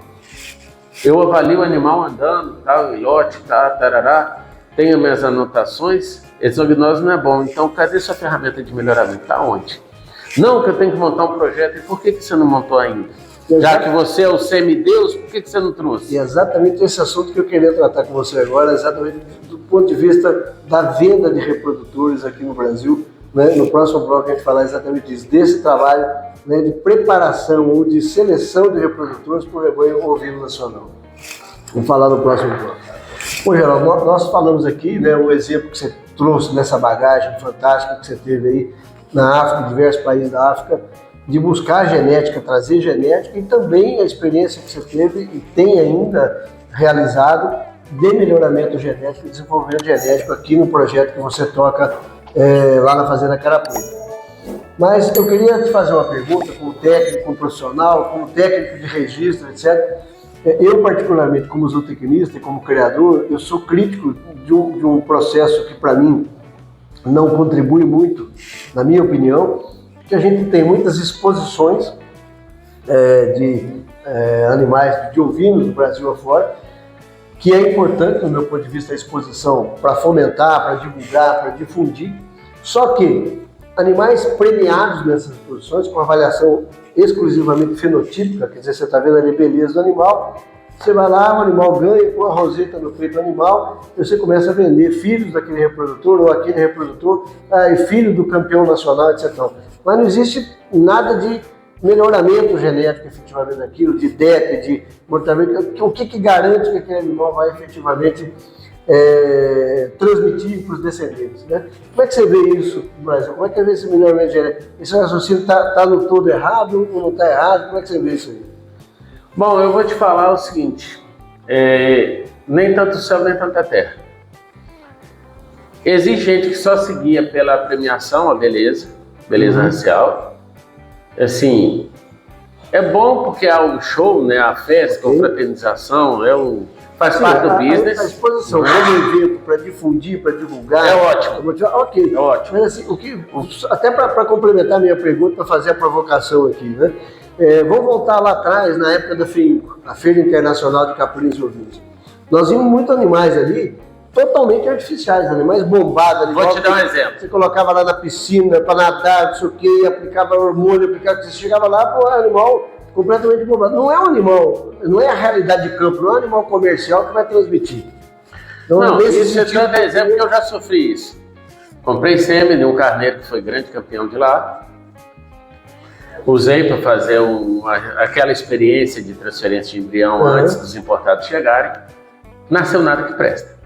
Eu avalio o animal andando, tal, ilhote, tá, tarará, tenho minhas anotações, exognose não é bom, então cadê sua ferramenta de melhoramento? Tá onde? Não, que eu tenho que montar um projeto, e por que você não montou ainda? Já que você é o semideus, por que você não trouxe? E é exatamente esse assunto que eu queria tratar com você agora, exatamente do ponto de vista da venda de reprodutores aqui no Brasil. Né? No próximo bloco a gente falar exatamente isso, desse trabalho, né, de preparação ou de seleção de reprodutores para o rebanho ovino nacional. Vamos falar no próximo bloco. Bom, Geraldo, nós falamos aqui, né, o exemplo que você trouxe nessa bagagem fantástica que você teve aí na África, em diversos países da África, de buscar genética, trazer genética, e também a experiência que você teve e tem ainda realizado de melhoramento genético e desenvolvimento genético aqui no projeto que você toca lá na Fazenda Carapulha. Mas eu queria te fazer uma pergunta como técnico, como profissional, como técnico de registro, etc. Eu, particularmente, como zootecnista e como criador, eu sou crítico de um processo que, para mim, não contribui muito, na minha opinião, que a gente tem muitas exposições de animais, de ovinos do Brasil afora, que é importante, no meu ponto de vista, a exposição para fomentar, para divulgar, para difundir, só que animais premiados nessas exposições, com avaliação exclusivamente fenotípica, quer dizer, você está vendo ali a beleza do animal, você vai lá, o animal ganha com a roseta no peito do animal, e você começa a vender filhos daquele reprodutor, ou aquele reprodutor, e filho do campeão nacional, etc. Mas não existe nada de melhoramento genético efetivamente daquilo, de DEP, de mortalidade. O que garante que aquele animal vai efetivamente transmitir para os descendentes, né? Como é que você vê isso no Brasil? Como é que você vê esse melhoramento genético? Esse raciocínio está no todo errado ou não está errado? Como é que você vê isso aí? Bom, eu vou te falar o seguinte, nem tanto o céu, nem tanta terra. Existe gente que só seguia pela premiação, a beleza racial. Assim, é bom porque há o show, né, a festa, a confraternização, faz parte do business. A exposição como evento para difundir, para divulgar. É ótimo. Ok. É ótimo. Mas assim, até para complementar a minha pergunta, para fazer a provocação aqui, né? Vamos voltar lá atrás, na época da FEINCO, a Feira Internacional de Caprinos e Ovinos. Nós vimos muitos animais ali, totalmente artificiais, animais bombados. Vou te dar um exemplo. Você colocava lá na piscina para nadar, não sei o quê, aplicava hormônio, você chegava lá, o animal completamente bombado. Não é um animal, não é a realidade de campo, não é um animal comercial que vai transmitir. Então, não, isso é tanto exemplo que eu já sofri isso. Comprei sêmen de um carneiro que foi grande campeão de lá. Usei para fazer aquela experiência de transferência de embrião antes dos importados chegarem. Nasceu nada que presta.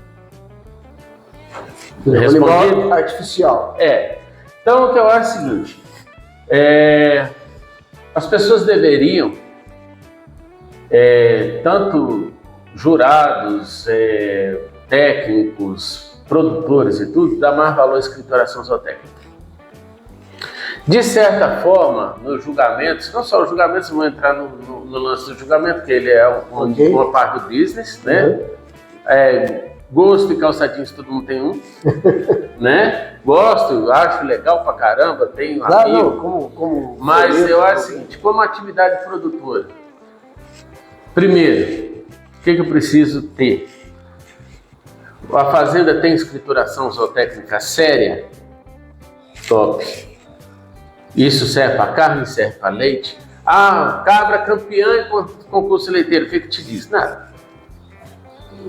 Animal artificial. Então, o que eu acho é o seguinte, as pessoas deveriam, tanto jurados, técnicos, produtores e tudo, dar mais valor à escrituração zootécnica. De certa forma, nos julgamentos, não só os julgamentos, vão entrar no lance do julgamento, que ele é uma parte do business, né? Gosto e calçadinhos, todo mundo tem um, né? Gosto, acho legal pra caramba, tenho amigo. Mas eu acho o seguinte, como atividade produtora, primeiro, o que eu preciso ter? A fazenda tem escrituração zootécnica séria? Top. Isso serve para carne, serve para leite. Cabra campeã em concurso leiteiro, o que te diz? Nada.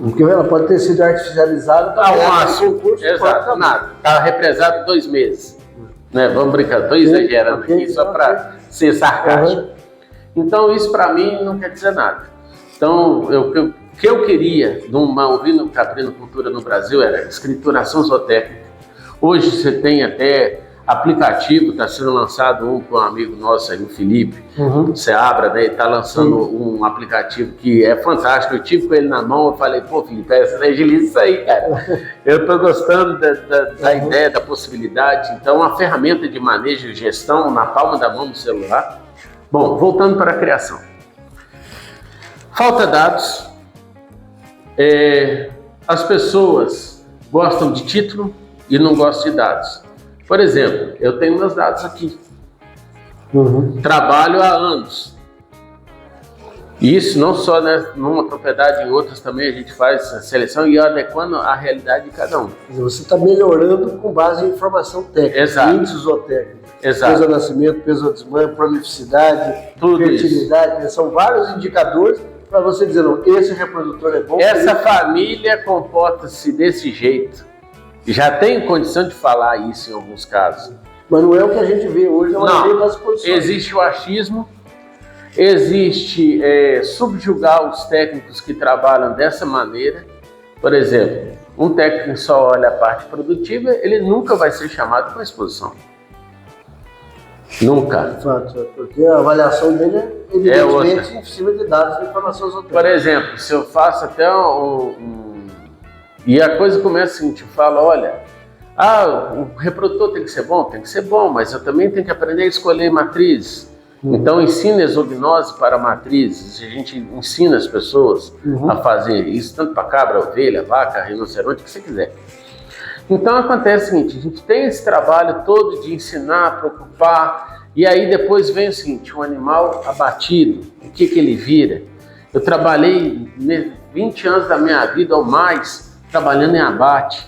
Porque ela pode ter sido artificializada. Ao máximo. Exato, nada. Está represado 2 meses. Né? Vamos brincar, estou exagerando aqui só para ser sarcástico. Então, isso para mim não quer dizer nada. Então, o que eu queria de uma ovinocultura no Brasil era escrituração zootécnica. Hoje você tem até aplicativo, está sendo lançado um com um amigo nosso aí, o Felipe, Seabra, né? Ele está lançando um aplicativo que é fantástico. Eu tive com ele na mão, eu falei, pô, Felipe, agiliza isso aí, cara. Eu estou gostando da ideia, da possibilidade. Então, uma ferramenta de manejo e gestão na palma da mão do celular. Bom, voltando para a criação. Falta dados. As pessoas gostam de título e não gostam de dados. Por exemplo, eu tenho meus dados aqui. Trabalho há anos. Isso não só, né, numa propriedade, em outras também a gente faz a seleção e adequando a realidade de cada um. Você está melhorando com base em informação técnica. Exato. Índice zootécnico. Exato. Peso ao nascimento, peso ao desmame, prolificidade, tudo fertilidade. Isso. São vários indicadores para você dizer, não, esse reprodutor é bom. Essa família comporta-se desse jeito. Já tem condição de falar isso em alguns casos. Mas não é o que a gente vê hoje, não, das posições. Existe o achismo, existe subjugar os técnicos que trabalham dessa maneira. Por exemplo, um técnico que só olha a parte produtiva, ele nunca vai ser chamado para exposição. Nunca. De fato, porque a avaliação dele é evidentemente em cima de dados de informação zootécnica. Por exemplo, se eu faço até e a coisa começa assim, te fala, olha, o reprodutor tem que ser bom, mas eu também tenho que aprender a escolher matrizes. Então ensina exognose para matrizes, a gente ensina as pessoas a fazer isso, tanto para cabra, ovelha, vaca, rinoceronte, o que você quiser. Então acontece o seguinte, a gente tem esse trabalho todo de ensinar, preocupar, e aí depois vem o seguinte, um animal abatido, o que ele vira? Eu trabalhei 20 anos da minha vida ou mais trabalhando em abate.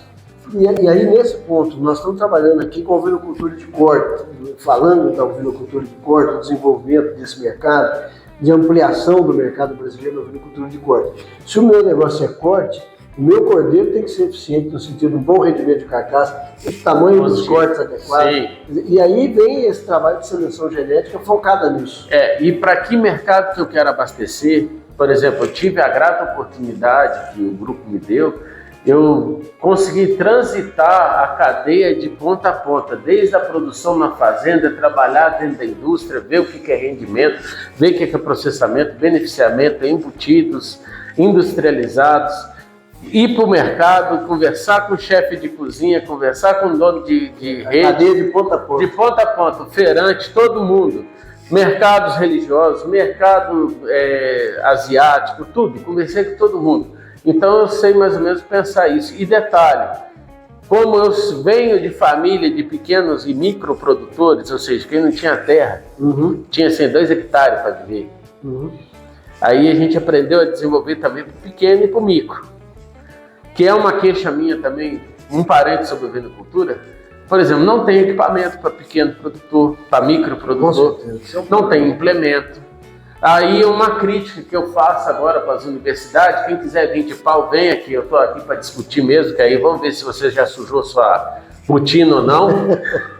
E aí, nesse ponto, nós estamos trabalhando aqui com a ovinocultura de corte, falando da ovinocultura de corte, do desenvolvimento desse mercado, de ampliação do mercado brasileiro na ovinocultura de corte. Se o meu negócio é corte, o meu cordeiro tem que ser eficiente no sentido de um bom rendimento de carcaça, o tamanho dos cortes adequados. Sim. E aí vem esse trabalho de seleção genética focada nisso. E para que mercado que eu quero abastecer? Por exemplo, eu tive a grata oportunidade que o grupo me deu, eu consegui transitar a cadeia de ponta a ponta, desde a produção na fazenda, trabalhar dentro da indústria, ver o que é rendimento, ver o que é processamento, beneficiamento, embutidos, industrializados, ir para o mercado, conversar com o chefe de cozinha, conversar com o dono de rede. Cadeia de ponta a ponta. De ponta a ponta, feirante, todo mundo. Mercados religiosos, mercado asiático, tudo. Conversei com todo mundo. Então eu sei mais ou menos pensar isso. E detalhe, como eu venho de família de pequenos e microprodutores, ou seja, quem não tinha terra, tinha assim, 2 hectares para viver. Aí a gente aprendeu a desenvolver também para o pequeno e para o micro. Que é uma queixa minha também, um parente sobre a ovinocultura. Por exemplo, não tem equipamento para pequeno produtor, para microprodutor, não tem implemento. Aí uma crítica que eu faço agora para as universidades, quem quiser vir de pau, vem aqui, eu estou aqui para discutir mesmo, que aí vamos ver se você já sujou sua rotina ou não.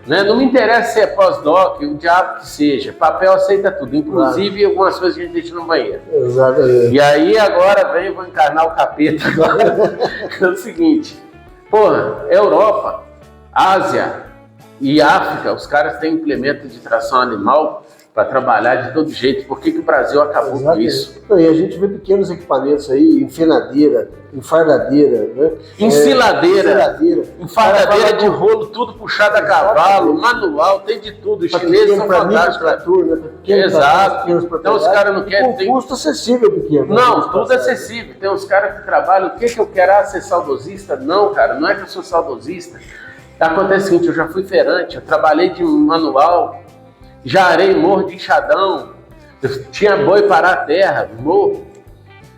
Né? Não me interessa se é pós-doc, o diabo que seja, papel aceita tudo, inclusive algumas coisas que a gente deixa no banheiro. Exatamente. E aí agora vou encarnar o capeta agora. É o seguinte, Europa, Ásia e África, os caras têm implemento de tração animal para trabalhar de todo jeito. Por que o Brasil acabou com isso? E a gente vê pequenos equipamentos aí, enfernadeira, enfardadeira, né? Ensiladeira, enfardadeira de rolo, tudo puxado a cavalo, manual, tem de tudo. Os chineses são fantásticos. Né? Exato. Então os caras não querem... Com custo acessível pequeno. Não, tudo acessível. Tem uns caras que trabalham, o que eu quero? Ser saudosista? Não, cara, não é que eu sou saudosista. Acontece o seguinte, eu já fui feirante, eu trabalhei de manual, já arei morro de enxadão, eu tinha boi parar a terra, morro.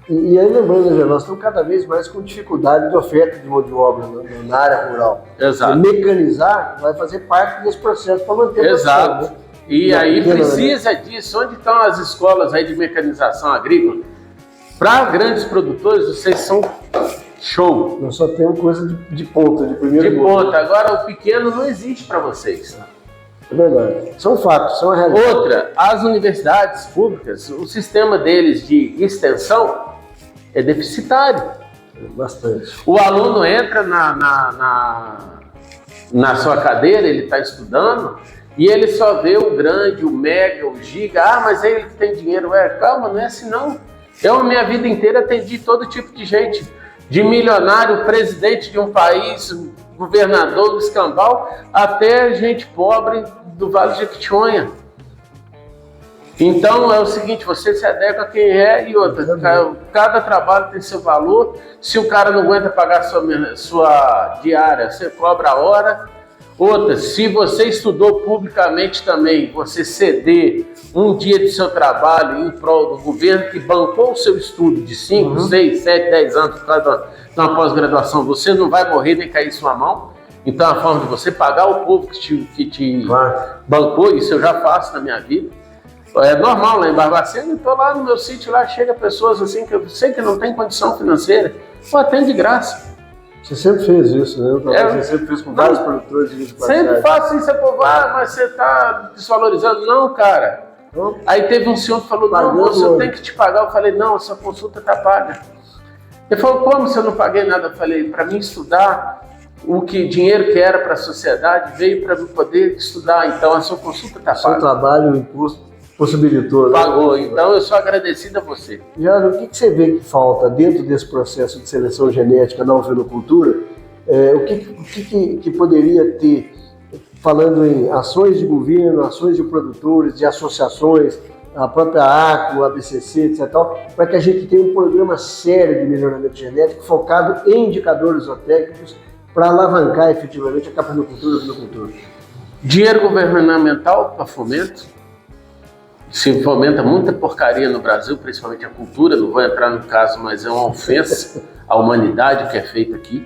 E aí lembrando, né, nós estamos cada vez mais com dificuldade de oferta de mão de obra na área rural. Exato. E mecanizar vai fazer parte desse processo para manter a Exato. produção, né? E aí precisa disso. Onde estão as escolas aí de mecanização agrícola? Para grandes produtores, vocês são Show! Nós só temos coisa de ponta, de primeiro De ponta. Agora, o pequeno não existe para vocês. É verdade. São fatos, são a realidade. Outra, as universidades públicas, o sistema deles de extensão é deficitário. Bastante. O aluno entra na sua cadeira, ele está estudando, e ele só vê o grande, o mega, o giga. Ah, mas ele que tem dinheiro. Calma, não é assim não. Eu, minha vida inteira, atendi todo tipo de gente. De milionário, presidente de um país, governador do escambau, até gente pobre do Vale de Jequitinhonha. Então é o seguinte, você se adequa a quem é e outra. Cada trabalho tem seu valor. Se o cara não aguenta pagar sua diária, você cobra a hora. Outra, se você estudou publicamente também, você ceder um dia de seu trabalho em prol do governo que bancou o seu estudo de 5, 6, 7, 10 anos por causa de uma pós-graduação, você não vai morrer nem cair em sua mão. Então é a forma de você pagar o povo que te bancou, isso eu já faço na minha vida. É normal lá em Barbacena, eu estou lá no meu sítio, lá chega pessoas assim que eu sei que não tem condição financeira, eu atendo de graça. Você sempre fez isso, né? Você sempre fez com vários produtores de sempre faço isso, mas você está desvalorizando. Não, cara. Aí teve um senhor que falou, não, moço, eu tenho que te pagar. Eu falei, não, essa consulta está paga. Ele falou, como se eu não paguei nada? Eu falei, para mim estudar, dinheiro que era para a sociedade veio para eu poder estudar. Então a sua consulta está paga. Seu trabalho, o imposto possibilitou. Pagou, né? Então eu sou agradecido a você. Jânio, o que você vê que falta dentro desse processo de seleção genética na ovinocultura? O que poderia ter, falando em ações de governo, ações de produtores, de associações, a própria ACO, a BCC, etc., para que a gente tenha um programa sério de melhoramento genético focado em indicadores zootécnicos para alavancar efetivamente a capinocultura e a ovinocultura? Dinheiro governamental para fomento. Se fomenta muita porcaria no Brasil, principalmente a cultura, não vou entrar no caso, mas é uma ofensa à humanidade que é feita aqui.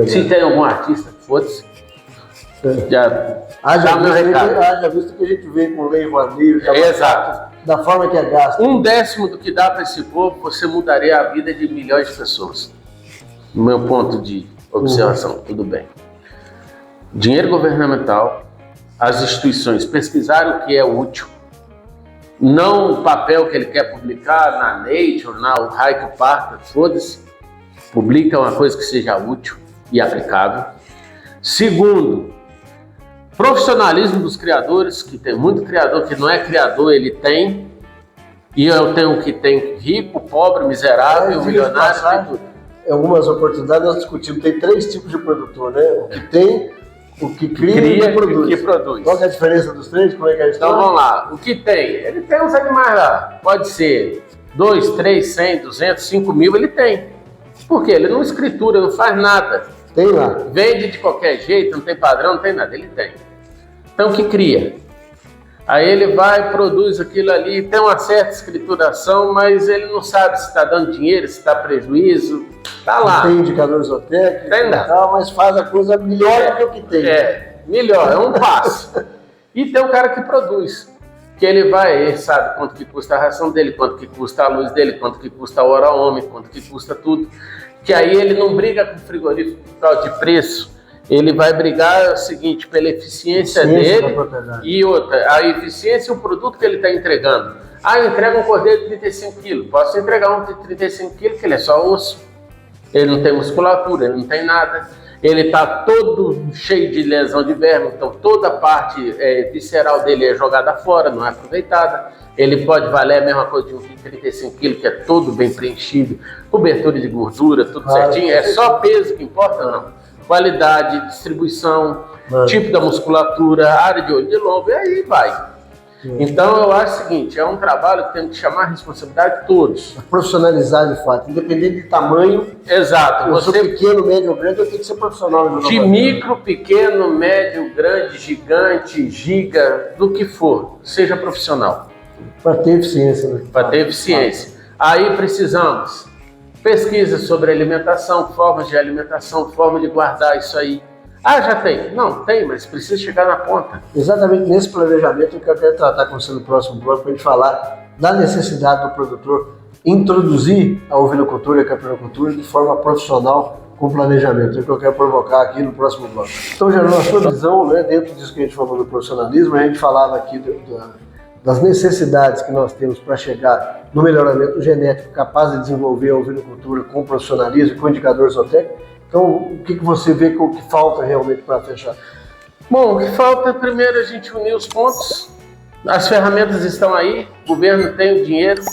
Se tem algum artista, foda-se. Já visto que a gente vê com lei Vanir, exato, da forma que é gasto. 1/10 do que dá para esse povo, você mudaria a vida de milhões de pessoas. No meu ponto de observação, tudo bem. Dinheiro governamental, as instituições pesquisarem o que é útil, não o papel que ele quer publicar na Nature, o raio que parta, foda-se. Publica uma coisa que seja útil e aplicável. Segundo, profissionalismo dos criadores, que tem muito criador que não é criador, ele tem. E eu tenho que tem rico, pobre, miserável, milionário, tem tudo. Em algumas oportunidades nós discutimos, tem 3 tipos de produtor, né? O que tem, o que cria e o que produz. Que produz. Qual é a diferença dos 3? Como é que é a história? Então vamos lá. O que tem? Ele tem uns animais lá. Pode ser 2, 3, 100, 200, 5 mil, ele tem. Por quê? Ele não escritura, não faz nada. Tem lá. Vende de qualquer jeito, não tem padrão, não tem nada. Ele tem. Então o que cria? Aí ele vai, produz aquilo ali, tem uma certa escrituração, mas ele não sabe se está dando dinheiro, se está prejuízo. Tá lá. Tem indicadores zootécnicos, tem nada. Mas faz a coisa melhor do que o que tem. Melhor, é um passo. E tem o cara que produz, que ele sabe quanto que custa a ração dele, quanto que custa a luz dele, quanto que custa a hora ao homem, quanto que custa tudo. Que aí ele não briga com o frigorífico por causa de preço, ele vai brigar o seguinte, pela eficiência dele e outra, a eficiência e o produto que ele está entregando. Eu entrego um cordeiro de 35 quilos, posso entregar um de 35 quilos, que ele é só osso. Ele não tem musculatura, ele não tem nada, ele está todo cheio de lesão de verme, então toda a parte visceral dele é jogada fora, não é aproveitada. Ele pode valer a mesma coisa de um de 35 quilos, que é todo bem preenchido, cobertura de gordura, tudo certinho, é só peso que importa, não. Qualidade, distribuição, tipo da musculatura, área de olho de lobo, e aí vai. Então eu acho o seguinte, é um trabalho que tem que chamar a responsabilidade de todos. Profissionalizar de fato, independente de tamanho. Exato. Eu sou pequeno, médio ou grande, eu tenho que ser profissional. De micro, pequeno, médio, grande, gigante, giga, do que for, seja profissional. Para ter eficiência. Né? Para ter eficiência. Aí precisamos pesquisa sobre alimentação, formas de alimentação, forma de guardar isso aí. Já tem. Não, tem, mas precisa chegar na ponta. Exatamente nesse planejamento que eu quero tratar com você no próximo bloco, para a gente falar da necessidade do produtor introduzir a ovinocultura e a caprinocultura de forma profissional com planejamento. É o que eu quero provocar aqui no próximo bloco. Então, Geraldo, na sua visão, né, dentro disso que a gente falou do profissionalismo, a gente falava aqui das necessidades que nós temos para chegar no melhoramento genético capaz de desenvolver a ovinocultura com profissionalismo, com indicador zootécnico. Então, o que você vê que falta realmente para fechar? Bom, o que falta é primeiro a gente unir os pontos. As ferramentas estão aí, o governo tem o dinheiro,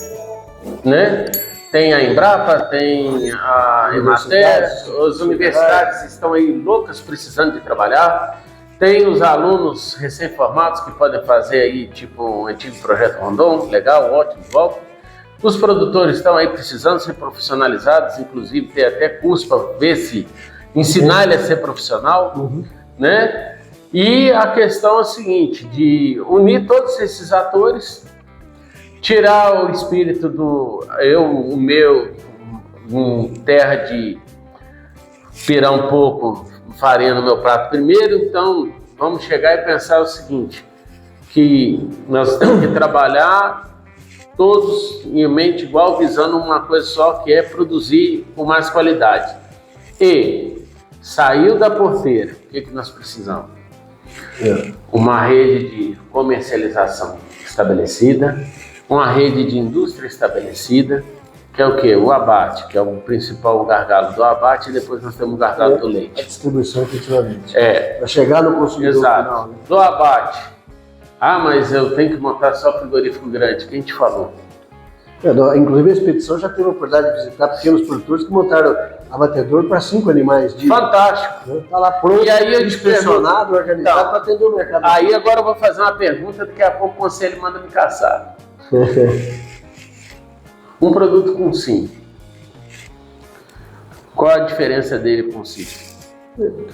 né? Tem a Embrapa, tem a Emater, as universidades estão aí loucas precisando de trabalhar. Tem os alunos recém-formados que podem fazer aí tipo um antigo projeto Rondon, legal, ótimo, volta. Os produtores estão aí precisando ser profissionalizados, inclusive ter até curso para ver se ensinar ele a ser profissional, né? E a questão é a seguinte, de unir todos esses atores, tirar o espírito o meu, em terra de pirar um pouco farinha no meu prato primeiro, então vamos chegar e pensar o seguinte, que nós temos que trabalhar todos em mente igual, visando uma coisa só, que é produzir com mais qualidade. E saiu da porteira, o que nós precisamos? Uma rede de comercialização estabelecida, uma rede de indústria estabelecida, que é o quê? O abate, que é o principal gargalo do abate, e depois nós temos o gargalo do leite. A distribuição, efetivamente. Para chegar no consumidor final. Né? Do abate. Ah, mas eu tenho que montar só frigorífico grande. Quem te falou? Inclusive a expedição já teve a oportunidade de visitar pequenos produtores que montaram abatedor para 5 animais. Fantástico. Está lá pronto, e aí inspecionado, organizado para atender o mercado. Aí agora eu vou fazer uma pergunta, daqui a pouco o conselho manda me caçar. Um produto com sim. Qual a diferença dele com sim?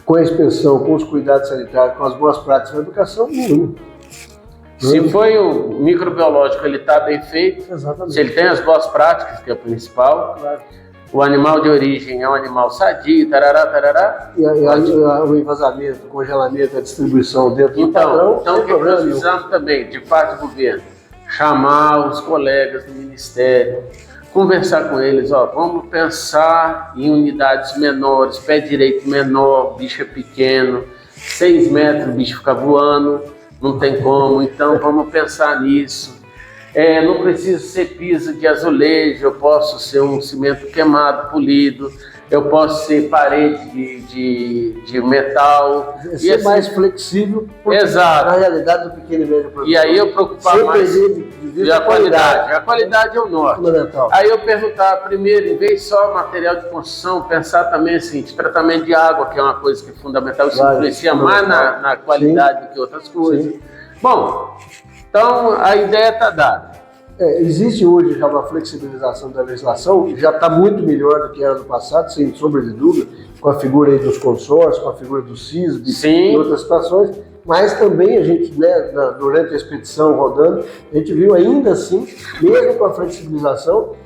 Com a inspeção, com os cuidados sanitários, com as boas práticas na educação, nenhum. Se foi o microbiológico, ele está bem feito. Exatamente. Se ele tem as boas práticas, que é o principal. Claro. O animal de origem é um animal sadio, tarará, tarará. E o envasamento, o congelamento, a distribuição dentro do padrão. Então o que nós precisamos também, de parte do governo, chamar os colegas do Ministério, conversar com eles, vamos pensar em unidades menores, pé direito menor, bicho é pequeno, 6 metros o bicho fica voando, não tem como, então vamos pensar nisso. Não preciso ser piso de azulejo, eu posso ser um cimento queimado, polido, eu posso ser parede de metal. Ser assim, mais flexível, exato, na realidade do pequeno e médio produtor. E aí eu preocupar mais de a qualidade. A qualidade é o norte. Fundamental. Aí eu perguntar primeiro, em vez só material de construção, pensar também assim, de tratamento de água, que é uma coisa que é fundamental, isso influencia mais na qualidade do que outras coisas. Sim. Bom, então a ideia está dada. Existe hoje já uma flexibilização da legislação, já está muito melhor do que era no passado, sem sombra de dúvida, com a figura aí dos consórcios, com a figura do CIS, de outras situações, mas também a gente, durante a expedição rodando, a gente viu ainda assim, mesmo com a flexibilização,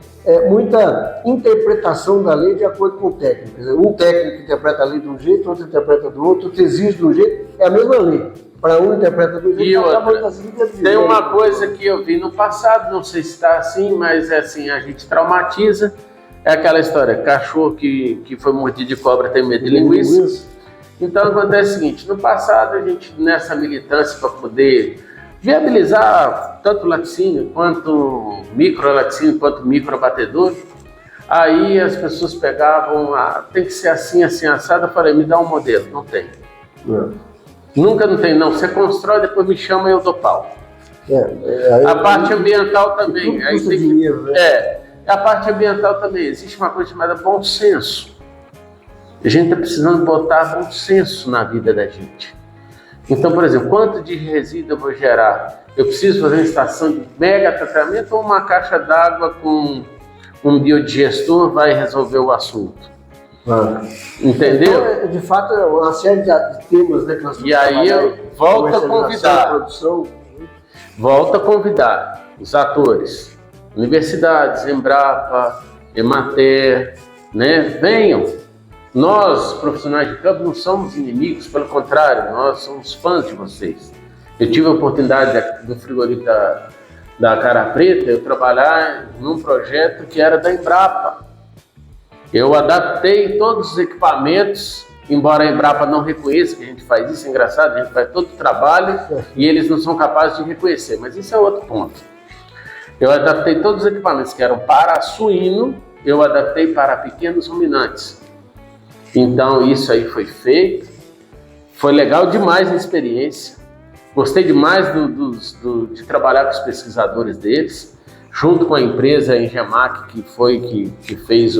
muita interpretação da lei de acordo com o técnico. Quer dizer, um técnico interpreta a lei de um jeito, outro interpreta do outro exige de um jeito, é a mesma lei. Para um interpreta do jeito, e outra, tem uma coisa que eu vi no passado, não sei se está assim, mas é assim, a gente traumatiza, é aquela história, cachorro que foi mordido de cobra tem medo de linguiça. Então acontece o seguinte, no passado a gente, nessa militância para poder viabilizar tanto laticínio, quanto micro-laticínio, quanto micro-abatedor, aí as pessoas pegavam, tem que ser assim, assim, assado, eu falei, me dá um modelo, não tem. Nunca não tem, não. Você constrói, depois me chama e eu dou pau. A parte ambiental também. Aí tem dinheiro, né? A parte ambiental também. Existe uma coisa chamada bom senso. A gente está precisando botar bom senso na vida da gente. Então, por exemplo, quanto de resíduo eu vou gerar? Eu preciso fazer uma estação de mega tratamento ou uma caixa d'água com um biodigestor vai resolver o assunto? Entendeu? Então, de fato, é uma série de temas, né, que nós e aí eu volto a convidar os atores, universidades, Embrapa, Emater, né, venham. Nós, profissionais de campo, não somos inimigos, pelo contrário, nós somos fãs de vocês. Eu tive a oportunidade do frigorífico da Cara Preta, eu trabalhar num projeto que era da Embrapa. Eu adaptei todos os equipamentos, embora a Embrapa não reconheça que a gente faz isso, é engraçado, a gente faz todo o trabalho e eles não são capazes de reconhecer, mas isso é outro ponto. Eu adaptei todos os equipamentos que eram para suíno, eu adaptei para pequenos ruminantes. Então isso aí foi feito, foi legal demais a experiência, gostei demais de trabalhar com os pesquisadores deles, junto com a empresa Engemac, que fez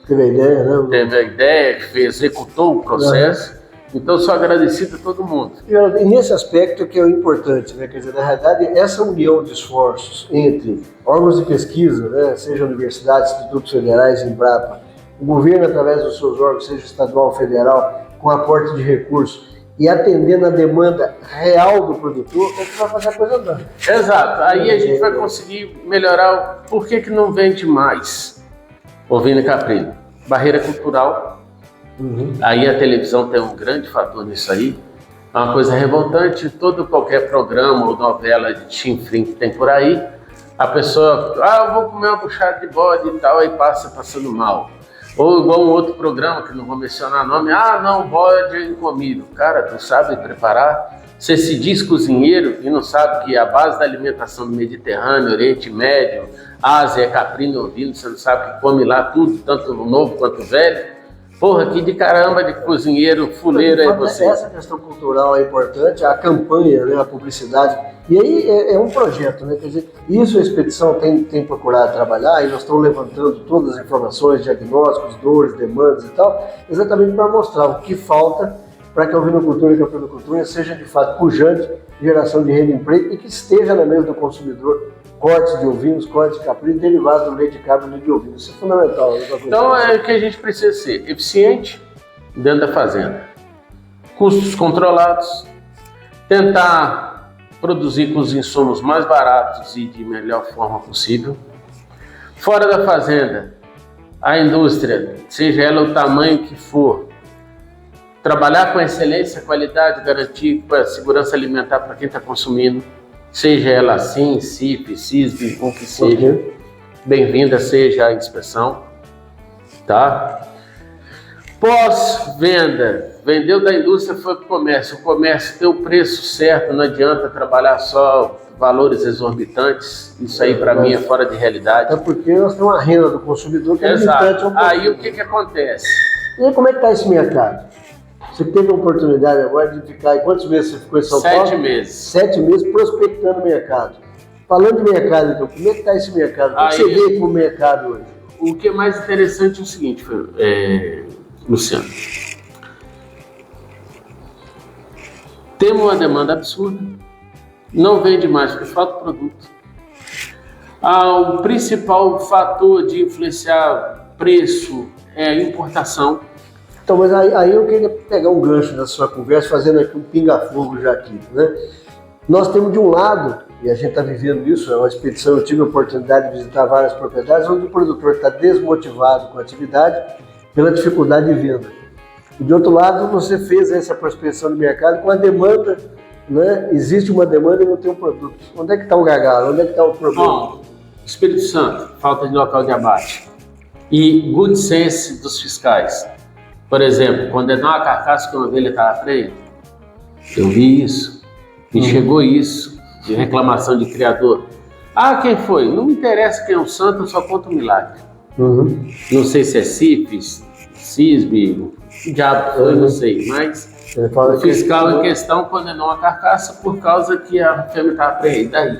teve a ideia, né? Teve a ideia, que executou o processo. Então, sou agradecido a todo mundo. E nesse aspecto que é o importante, né? Quer dizer, na realidade, essa união de esforços entre órgãos de pesquisa, né? Seja universidades, institutos federais, Embrapa, o governo através dos seus órgãos, seja estadual ou federal, com aporte de recursos, e atendendo a demanda real do produtor, é que vai fazer a coisa andar. Exato. Aí a gente vai conseguir melhorar por que não vende mais ovino e caprino. Barreira cultural. Aí a televisão tem um grande fator nisso aí. É uma coisa revoltante. Qualquer programa ou novela de chinfrim que tem por aí, a pessoa, eu vou comer uma buchada de bode e tal, aí passando mal. Ou igual um outro programa, que não vou mencionar nome, não, bode é incomível. Cara, tu sabe preparar? Você se diz cozinheiro e não sabe que a base da alimentação do Mediterrâneo, Oriente Médio, Ásia, caprino e ovino, você não sabe que come lá tudo, tanto o novo quanto o velho? Porra, que de caramba de cozinheiro, fuleiro é você. Essa questão cultural é importante, a campanha, né, a publicidade. E aí é um projeto, né? Quer dizer, isso a expedição tem procurado trabalhar, e nós estamos levantando todas as informações, diagnósticos, dores, demandas e tal, exatamente para mostrar o que falta para que a ovinocultura e a caprinocultura seja de fato pujante, geração de renda e emprego, e que esteja na mesa do consumidor cortes de ovinos, cortes de caprino, derivados do leite de cabra e leite de ovino. Isso é fundamental. Então é que a gente precisa ser eficiente dentro da fazenda, custos controlados, tentar produzir com os insumos mais baratos e de melhor forma possível. Fora da fazenda, a indústria, seja ela o tamanho que for, trabalhar com excelência, qualidade, garantir a segurança alimentar para quem está consumindo, seja ela assim, CIP, CISB, o que seja. Bem-vinda seja a inspeção, tá? Pós-venda, vendeu da indústria, foi para o comércio tem o preço certo, não adianta trabalhar só valores exorbitantes, isso aí para mim é fora de realidade. Até porque nós temos uma renda do consumidor que é limitante. Aí o que acontece? E aí, como é que está esse mercado? Você teve a oportunidade agora de ficar, em quantos meses você ficou em São Paulo? 7 meses. 7 meses prospectando o mercado. Falando de mercado, então, como é que está esse mercado? O que você vê com o mercado hoje? O que é mais interessante é o seguinte, Luciano. Temos uma demanda absurda, não vende mais porque falta produto. O principal fator de influenciar preço é a importação. Então, mas aí eu queria pegar um gancho da sua conversa, fazendo aqui um pinga-fogo já aqui, né? Nós temos de um lado, e a gente está vivendo isso, é uma expedição, eu tive a oportunidade de visitar várias propriedades, onde o produtor está desmotivado com a atividade pela dificuldade de venda. E de outro lado, você fez essa prospecção de mercado com a demanda, né? Existe uma demanda e não tem um produto. Onde é que está o gargalo? Onde é que está o problema? Bom, Espírito Santo, falta de local de abate. E good sense dos fiscais. Por exemplo, condenar uma carcaça que uma ovelha estava freia, eu vi isso, me chegou isso, de reclamação de criador. Quem foi? Não me interessa quem é o santo, eu só conto o milagre. Não sei se é CIPES, CISB, que diabo foi, não sei, mas o fiscal em questão condenou uma carcaça por causa que a fêmea estava freia. E daí?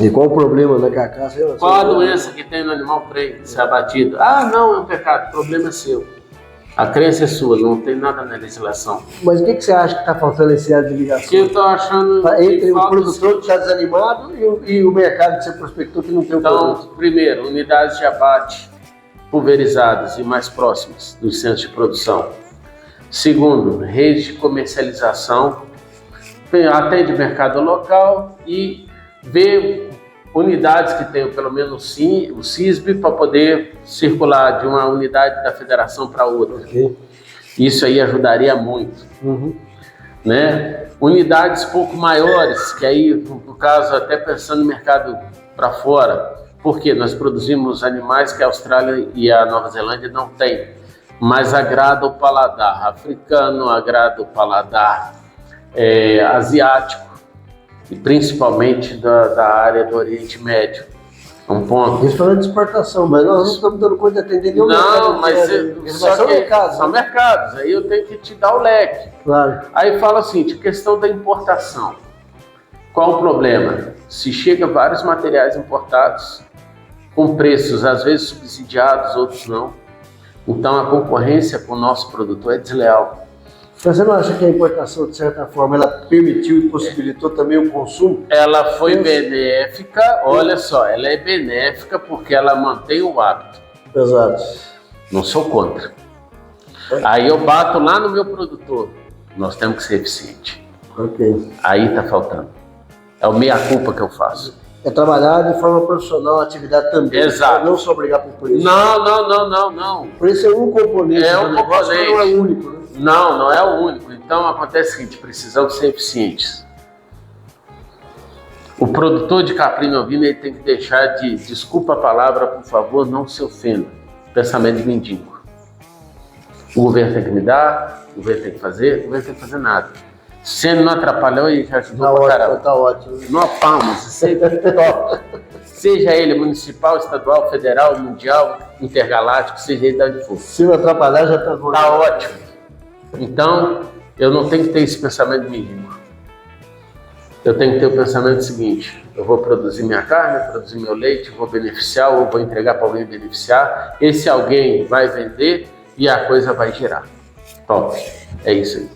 E qual o problema da carcaça? Qual a doença que tem no animal freio de ser abatido? Não, é um pecado, o problema é seu. A crença é sua, não tem nada na legislação. Mas o que você acha que está faltando esse área de ligação? Que eu estou achando entre o produtor que está desanimado e o mercado que você prospectou que não tem o produto. Então, primeiro, unidades de abate pulverizadas e mais próximas dos centros de produção. Segundo, rede de comercialização, atende mercado local e vê unidades que tenham pelo menos o CISB para poder circular de uma unidade da federação para outra. Isso aí ajudaria muito. né? Unidades pouco maiores, que aí, no caso, até pensando no mercado para fora, porque nós produzimos animais que a Austrália e a Nova Zelândia não têm, mas agrada o paladar africano, agrada o paladar asiático, e principalmente da área do Oriente Médio. Um ponto. Isso falando de exportação, mas nós não estamos dando conta de atender nenhum mercado. Não, mas são mercados. São mercados, aí eu tenho que te dar o leque. Claro. Aí fala assim, de questão da importação. Qual o problema? Se chega vários materiais importados, com preços às vezes subsidiados, outros não. Então a concorrência com o nosso produtor é desleal. Você não acha que a importação, de certa forma, ela permitiu e possibilitou também o consumo? Ela foi benéfica, olha só, ela é benéfica porque ela mantém o hábito. Exato. Não sou contra. Aí eu bato lá no meu produtor, nós temos que ser eficiente. Ok. Aí tá faltando. É o meia-culpa que eu faço. É trabalhar de forma profissional a atividade também. Exato. Não só brigar por preço. Não. O preço é um componente É do um negócio, componente. mas não é único, né? Não é o único. Então acontece o seguinte, precisamos ser eficientes. O produtor de caprino ovino ele tem que deixar de, desculpa a palavra, por favor, não se ofenda, pensamento de mendigo. O governo tem que me dar, o governo tem que fazer, o governo tem que fazer nada. Se ele não atrapalhou, ele já ajudou pra caramba. Tá ótimo. Não palmas, isso aí é top. Seja ele municipal, estadual, federal, mundial, intergaláctico, seja ele de onde for. Se não atrapalhar, já tá bom. Tá ótimo. Então, eu não tenho que ter esse pensamento mínimo. Eu tenho que ter o pensamento seguinte: eu vou produzir minha carne, produzir meu leite, vou beneficiar ou vou entregar para alguém beneficiar. Esse alguém vai vender e a coisa vai girar. Top. É isso aí.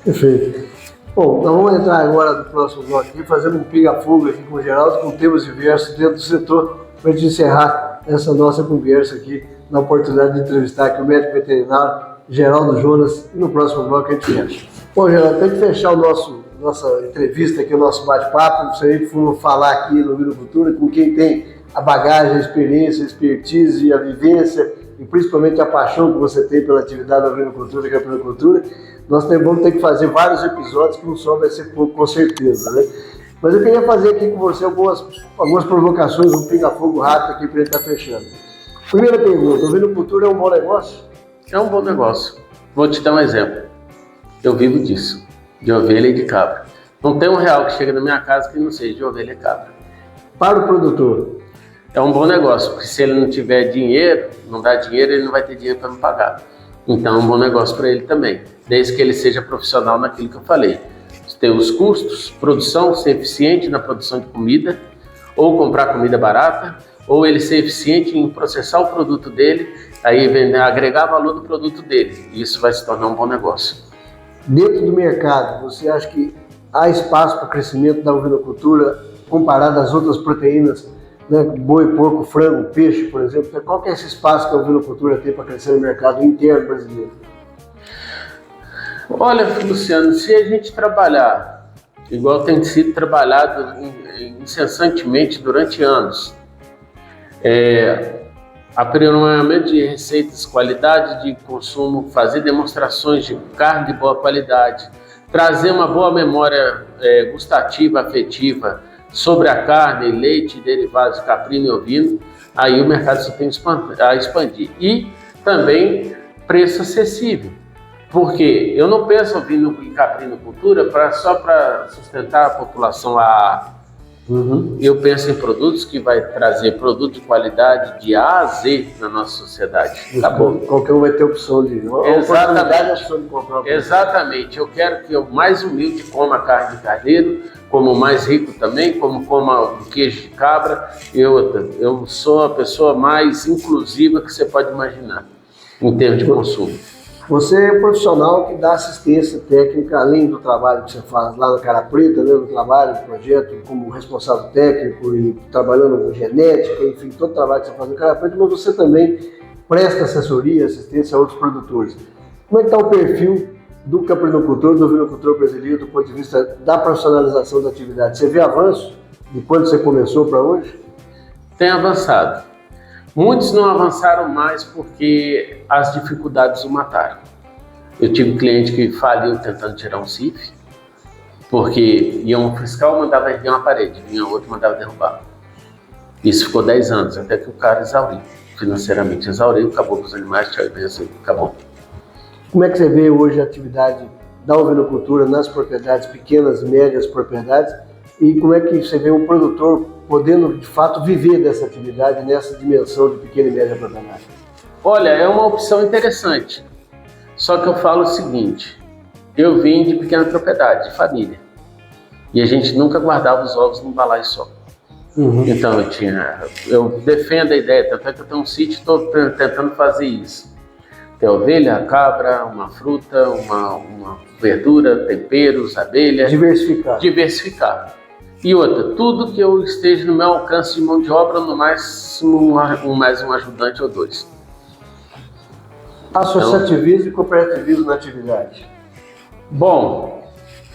Perfeito. Bom, nós vamos entrar agora no próximo bloco aqui, fazendo um pinga-fogo aqui com o Geraldo, com temas diversos dentro do setor, para a gente encerrar essa nossa conversa aqui, na oportunidade de entrevistar aqui o médico veterinário Geraldo Jonas, e no próximo bloco a gente fecha. Bom, Geraldo, tem que fechar nossa entrevista aqui, o nosso bate-papo, isso aí que fomos falar aqui no Vinocultura, com quem tem a bagagem, a experiência, a expertise, a vivência e principalmente a paixão que você tem pela atividade da vinocultura e da pinocultura. Nós vamos ter que fazer vários episódios, que um só vai ser pouco, com certeza, né? Mas eu queria fazer aqui com você algumas provocações, um pinga-fogo rápido aqui para ele estar fechando. Primeira pergunta, a vinocultura é um bom negócio? É um bom negócio. Vou te dar um exemplo. Eu vivo disso, de ovelha e de cabra. Não tem R$1 que chega na minha casa que não seja de ovelha e cabra. Para o produtor? É um bom negócio, porque se ele não tiver dinheiro, não dá dinheiro, ele não vai ter dinheiro para me pagar. Então é um bom negócio para ele também, desde que ele seja profissional naquilo que eu falei. Ter os custos, produção, ser eficiente na produção de comida, ou comprar comida barata, ou ele ser eficiente em processar o produto dele, aí agregar valor do produto dele. E isso vai se tornar um bom negócio. Dentro do mercado, você acha que há espaço para o crescimento da ovinocultura comparado às outras proteínas, né? Boi, porco, frango, peixe, por exemplo? Qual que é esse espaço que a ovinocultura tem para crescer no mercado interno brasileiro? Olha, Luciano, se a gente trabalhar igual tem sido trabalhado incessantemente durante anos, aprimoramento de receitas, qualidade de consumo, fazer demonstrações de carne de boa qualidade, trazer uma boa memória gustativa, afetiva sobre a carne, leite, derivados de caprino e ovino, aí o mercado só tem a expandir. E também preço acessível, porque eu não penso ovino e caprinocultura só para sustentar a população A. Eu penso em produtos que vai trazer produto de qualidade de A a Z na nossa sociedade. Tá bom? Qualquer um vai ter opção de comprar. Exatamente. Eu quero que o mais humilde coma carne de carneiro, como o mais rico também, como coma o queijo de cabra e outra. Eu sou a pessoa mais inclusiva que você pode imaginar em termos de consumo. Você é um profissional que dá assistência técnica, além do trabalho que você faz lá na Cara Preta, né, do trabalho, do projeto, como responsável técnico e trabalhando com genética, enfim, todo o trabalho que você faz na Cara Preta, mas você também presta assessoria, assistência a outros produtores. Como é que está o perfil do caprinocultor, do vinocultor brasileiro, do ponto de vista da profissionalização da atividade? Você vê avanço de quando você começou para hoje? Tem avançado. Muitos não avançaram mais porque as dificuldades o mataram. Eu tive cliente que faliu tentando tirar um CIF, porque ia um fiscal, mandava erguer uma parede, vinha outro, mandava derrubar. Isso ficou 10 anos, até que o cara exauriu, financeiramente exauriu, acabou com os animais, tchau e benção, acabou. Como é que você vê hoje a atividade da ovinocultura nas propriedades, pequenas e médias propriedades, e como é que você vê um produtor podendo, de fato, viver dessa atividade nessa dimensão de pequena e média propriedade? Olha, é uma opção interessante, só que eu falo o seguinte, eu vim de pequena propriedade, de família, e a gente nunca guardava os ovos num balaio só. Então eu defendo a ideia, tanto é que eu tenho um sítio e estou tentando fazer isso. Tem ovelha, cabra, uma fruta, uma verdura, temperos, abelha. Diversificar. E outra, tudo que eu esteja no meu alcance de mão de obra, no máximo mais um ajudante ou 2. Associativismo e cooperativismo na atividade. Bom,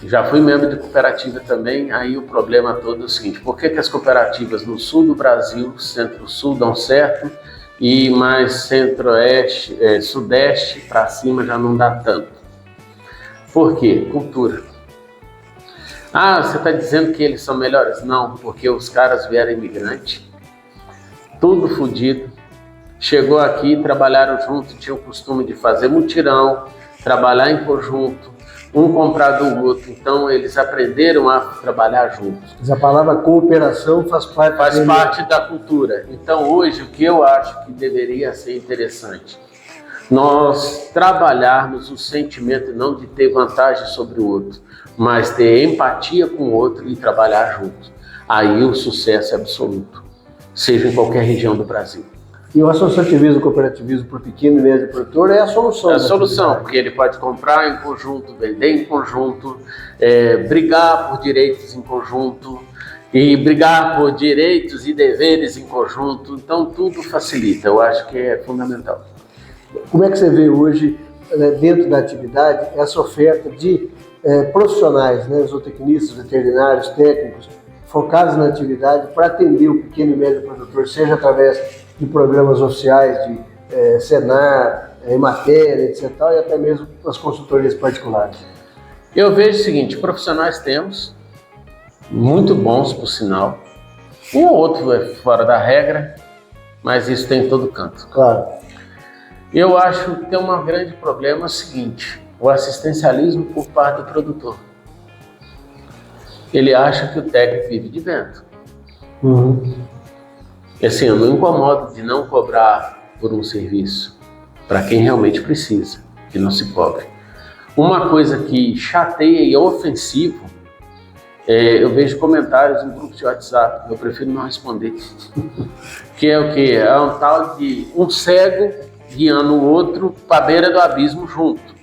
já fui membro de cooperativa também, aí o problema todo é o seguinte, por que as cooperativas no sul do Brasil, centro-sul dão certo, e mais centro-oeste, sudeste para cima já não dá tanto? Por quê? Cultura. Ah, você está dizendo que eles são melhores? Não, porque os caras vieram imigrante, tudo fodido, chegou aqui, trabalharam junto, tinham o costume de fazer mutirão, trabalhar em conjunto, um comprar do outro, então eles aprenderam a trabalhar juntos. Mas a palavra cooperação faz parte da cultura. Então hoje o que eu acho que deveria ser interessante, nós trabalharmos o sentimento não de ter vantagem sobre o outro, mas ter empatia com o outro e trabalhar juntos. Aí o sucesso é absoluto, seja em qualquer região do Brasil. E o associativismo, o cooperativismo para o pequeno e médio produtor é a solução. É a solução, porque ele pode comprar em conjunto, vender em conjunto, brigar por direitos em conjunto e brigar por direitos e deveres em conjunto. Então tudo facilita, eu acho que é fundamental. Como é que você vê hoje, dentro da atividade, essa oferta de profissionais, né, zootecnistas, veterinários, técnicos, focados na atividade para atender o pequeno e médio produtor, seja através de programas oficiais de Senar, Emater, etc., e até mesmo as consultorias particulares? Eu vejo o seguinte, profissionais temos, muito bons por sinal, um ou outro é fora da regra, mas isso tem em todo canto. Claro. Eu acho que tem um grande problema o seguinte, o assistencialismo por parte do produtor. Ele acha que o técnico vive de vento. E assim, eu não incomodo de não cobrar por um serviço para quem realmente precisa, que não se cobre. Uma coisa que chateia e é ofensivo, eu vejo comentários em grupos de WhatsApp, eu prefiro não responder, que é o quê? É um tal de um cego guiando o outro para a beira do abismo junto.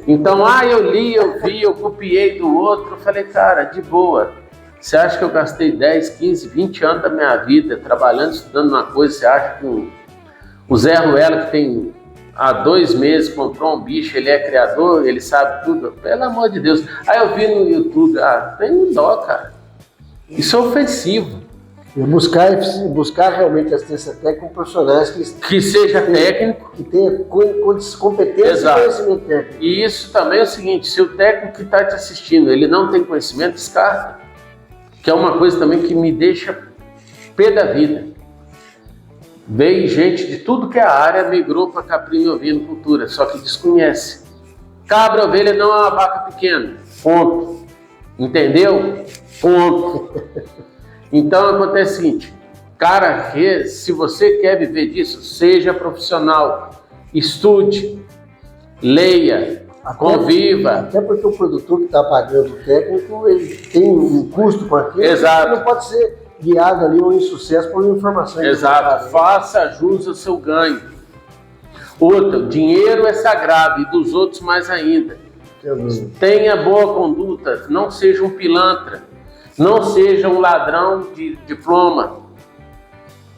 Então, eu li, eu vi, eu copiei do outro, eu falei, cara, de boa. Você acha que eu gastei 10, 15, 20 anos da minha vida trabalhando, estudando uma coisa, você acha que o Zé Ruela, que tem há 2 meses, comprou um bicho, ele é criador, ele sabe tudo? Pelo amor de Deus. Aí eu vi no YouTube, tem um dó, cara. Isso é ofensivo. Buscar realmente assistência técnica com profissionais que seja técnico, que tenha competência. Exato. E conhecimento técnico. E isso também é o seguinte, se o técnico que está te assistindo, ele não tem conhecimento, descarta. Que é uma coisa também que me deixa pé da vida. Veio gente de tudo que é a área, migrou para caprino e ovinocultura, só que desconhece. Cabra, ovelha não é uma vaca pequena, ponto. Entendeu? Ponto. Então acontece o seguinte, cara, se você quer viver disso, seja profissional, estude, leia, conviva. Até porque o produtor que está pagando o técnico, ele tem um custo com aquilo. Exato. Ele não pode ser guiado ali ou insucesso por informação. Exato. Faça jus ao seu ganho. Outro, dinheiro é sagrado e dos outros mais ainda. Tenha boa conduta, não seja um pilantra, não seja um ladrão de diploma.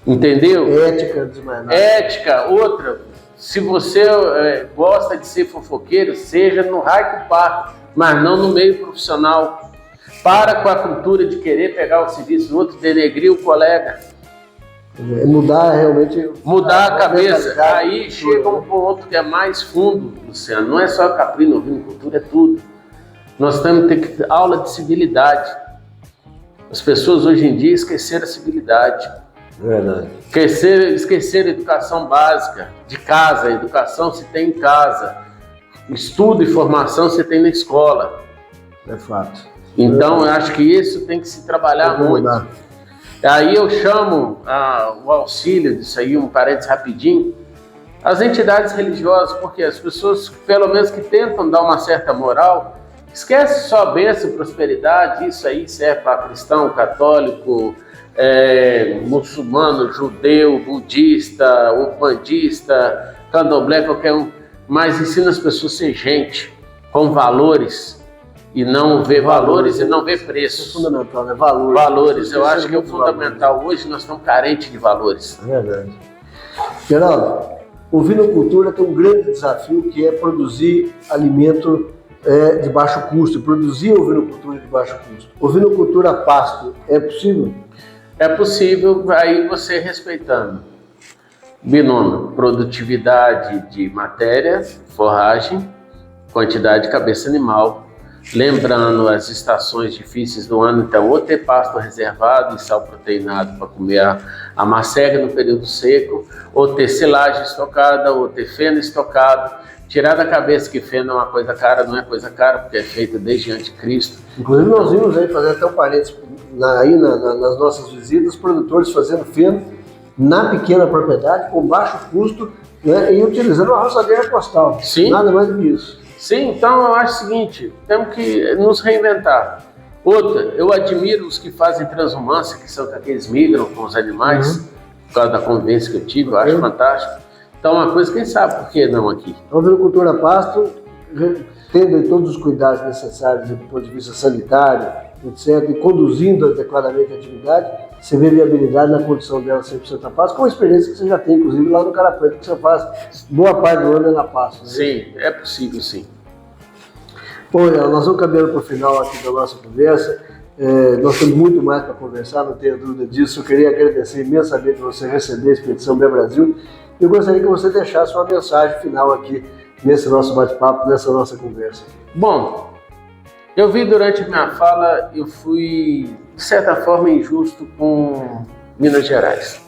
Entendeu? Ética, desmanada. Ética, outra. Se você gosta de ser fofoqueiro, seja no raio que pá, mas não no meio profissional. Para com a cultura de querer pegar o serviço do outro, denegrir o colega. Mudar realmente... Mudar a cabeça. Aí chega um ponto que é mais fundo, Luciano. Não é só caprino, ovinocultura, é tudo. Nós temos que ter aula de civilidade. As pessoas hoje em dia esqueceram a civilidade. Verdade. Esqueceram a educação básica, de casa. A educação se tem em casa. Estudo e formação se tem na escola. É fato. Então, eu acho que isso tem que se trabalhar muito. Aí eu chamo o auxílio disso aí, um parênteses rapidinho, as entidades religiosas, porque as pessoas, pelo menos que tentam dar uma certa moral, esquece só a bênção, prosperidade, isso aí serve para cristão, católico, muçulmano, judeu, budista, umbandista, candomblé, qualquer um, mas ensina as pessoas a ser gente, com valores, e não ver valores e não ver preços. É fundamental, né? Valores. Valores, eu acho que é o fundamental. Hoje nós estamos carentes de valores. É verdade. Geraldo, ovinocultura tem um grande desafio que é produzir alimento de baixo custo, produzir ovinocultura de baixo custo. Ovinocultura a pasto, é possível? É possível, aí você respeitando. Binômio, produtividade de matéria, forragem, quantidade de cabeça animal. Lembrando as estações difíceis do ano, então, ou ter pasto reservado e sal proteinado para comer a macega no período seco, ou ter silagem estocada, ou ter feno estocado. Tirar da cabeça que feno é uma coisa cara, não é coisa cara, porque é feita desde anticristo. Inclusive nós vimos aí, fazer até um parênteses, nas nossas visitas, produtores fazendo feno na pequena propriedade, com baixo custo, né, e utilizando a roçadeira costal. Sim. Nada mais do que isso. Sim, então eu acho o seguinte, temos que nos reinventar. Outra, eu admiro os que fazem transhumância, que são aqueles migram com os animais, por causa da convivência que eu tive, eu acho fantástico. Então uma coisa, quem sabe por que não aqui? A ovinocultura a pasto, tendo todos os cuidados necessários do ponto de vista sanitário, etc., e conduzindo adequadamente a atividade, você vê viabilidade na condição dela 100% a pasto, com a experiência que você já tem, inclusive lá no Carapreta, que você faz boa parte do ano na pasto. Né? Sim, é possível sim. Bom, nós vamos caminhando para o final aqui da nossa conversa. Nós temos muito mais para conversar, não tenha dúvida disso. Eu queria agradecer imensamente você receber a Expedição Bem Brasil. Eu gostaria que você deixasse uma mensagem final aqui nesse nosso bate-papo, nessa nossa conversa. Bom, eu vi durante a minha fala, eu fui, de certa forma, injusto com Minas Gerais,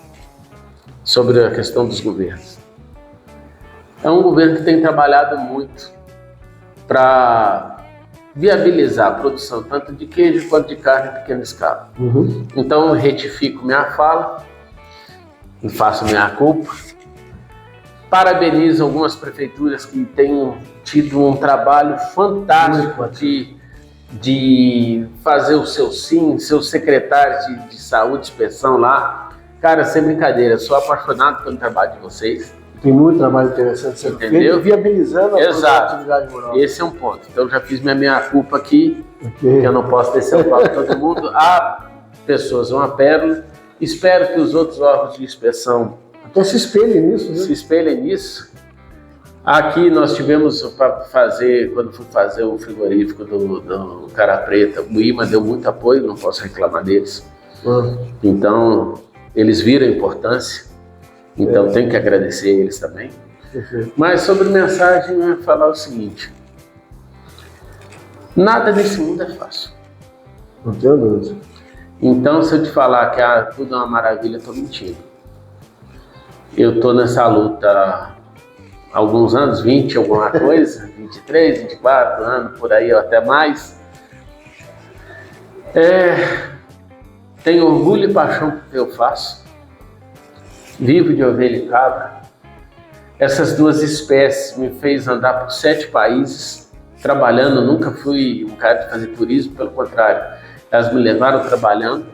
sobre a questão dos governos. É um governo que tem trabalhado muito para viabilizar a produção tanto de queijo quanto de carne em pequena escala. Então eu retifico minha fala, e faço minha culpa. Parabenizo algumas prefeituras que têm tido um trabalho fantástico de fazer o seu sim, seus secretários de saúde, inspeção lá. Cara, sem brincadeira, sou apaixonado pelo trabalho de vocês. Tem muito trabalho interessante sendo feito, viabilizando a atividade rural. Esse é um ponto. Então eu já fiz minha culpa aqui, que eu não posso descer o pau de todo mundo. Há pessoas, uma pérola. Espero que os outros órgãos de inspeção até se espelhem nisso, né? Se espelhem nisso. Aqui nós tivemos para fazer, quando fui fazer o frigorífico do Carapreta, o IMA deu muito apoio, não posso reclamar deles. Então, eles viram a importância, então tenho que agradecer eles também. Mas sobre mensagem, eu ia falar o seguinte: nada nesse mundo é fácil. Não tenho dúvida. Então, se eu te falar que tudo é uma maravilha, eu estou mentindo. Eu estou nessa luta há alguns anos, 20 alguma coisa, 23, 24 anos, por aí ou até mais. Tenho orgulho e paixão pelo que eu faço. Vivo de ovelha e cabra. Essas duas espécies me fez andar por 7 países, trabalhando. Nunca fui um cara de fazer turismo, pelo contrário. Elas me levaram trabalhando.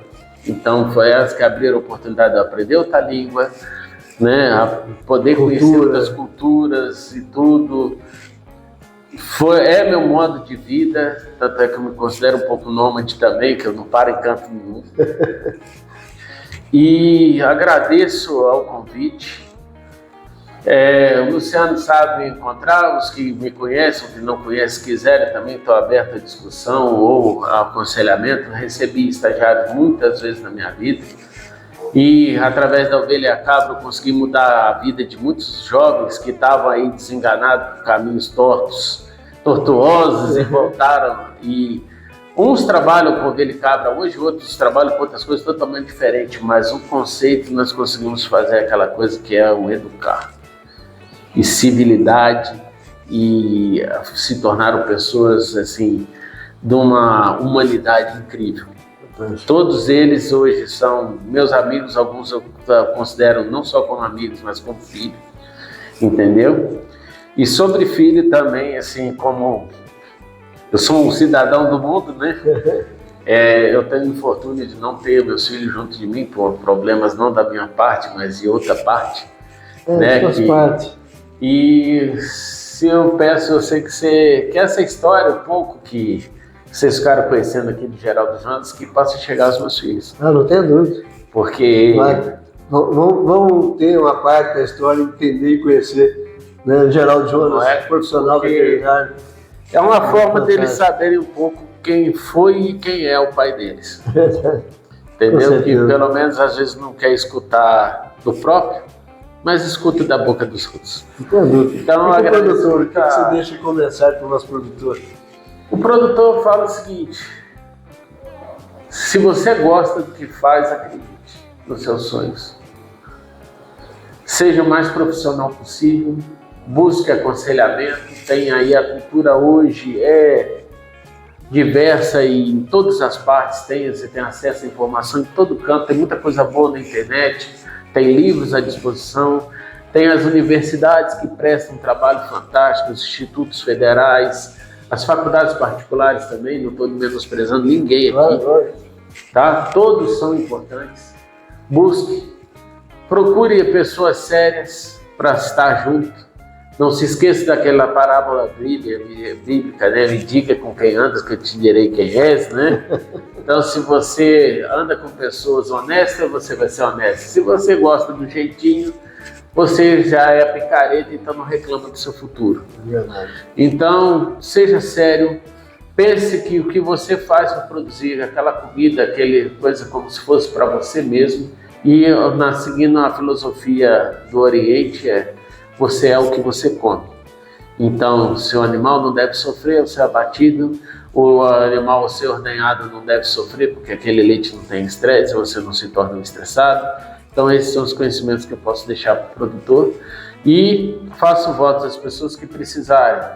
Então, foi elas que abriram a oportunidade de eu aprender outra língua, né, a poder conhecer outras culturas e tudo. É meu modo de vida, tanto é que eu me considero um pouco nômade também, que eu não paro em canto nenhum. E agradeço ao convite. O Luciano sabe me encontrar, os que me conhecem, os que não conhecem, quiserem também, estou aberto à discussão ou ao aconselhamento. Recebi estagiários muitas vezes na minha vida. E através da ovelha cabra eu consegui mudar a vida de muitos jovens que estavam aí desenganados por caminhos tortuosos e voltaram. E uns trabalham com ovelha cabra hoje, outros trabalham com outras coisas totalmente diferentes, mas o conceito nós conseguimos fazer aquela coisa que é o educar. E civilidade, e se tornaram pessoas assim de uma humanidade incrível. Todos eles hoje são meus amigos, alguns eu considero não só como amigos, mas como filhos, entendeu? E sobre filho também, assim, como eu sou um cidadão do mundo, né? Eu tenho a fortuna de não ter meus filhos junto de mim, por problemas não da minha parte, mas de outra parte. Né? E se eu peço, eu sei que essa história, um pouco que vocês ficaram conhecendo aqui de Geraldo Jonas, que possa chegar aos meus filhos. Não tenho dúvida. Porque... Vamos ter uma parte da história, entender e conhecer, né, Geraldo Jonas, profissional veterinário. É uma forma deles saberem um pouco quem foi e quem é o pai deles. Entendeu? Que pelo menos às vezes não quer escutar do próprio, mas escuta da boca dos outros. Então, o produtor, o que você deixa começar com o nosso produtor? O produtor fala o seguinte: se você gosta do que faz, acredite nos seus sonhos. Seja o mais profissional possível, busque aconselhamento. Tem aí, a cultura hoje é diversa e em todas as partes você tem acesso à informação em todo canto, tem muita coisa boa na internet, tem livros à disposição, tem as universidades que prestam um trabalho fantástico, os institutos federais, as faculdades particulares também, não estou menosprezando ninguém aqui, tá? Todos são importantes. Busque, procure pessoas sérias para estar junto. Não se esqueça daquela parábola bíblica, né? Me diga com quem andas que eu te direi quem és, né? Então, se você anda com pessoas honestas, você vai ser honesto. Se você gosta do jeitinho, você já é picareta, então não reclama do seu futuro. Então, seja sério, pense que o que você faz para produzir aquela comida, aquela coisa como se fosse para você mesmo, e seguindo a filosofia do Oriente, você é o que você come. Então, se o animal não deve sofrer ao ser abatido, o animal ao ser ordenhado não deve sofrer, porque aquele leite não tem estresse, você não se torna um estressado. Então, esses são os conhecimentos que eu posso deixar para o produtor. E faço votos às pessoas que precisarem.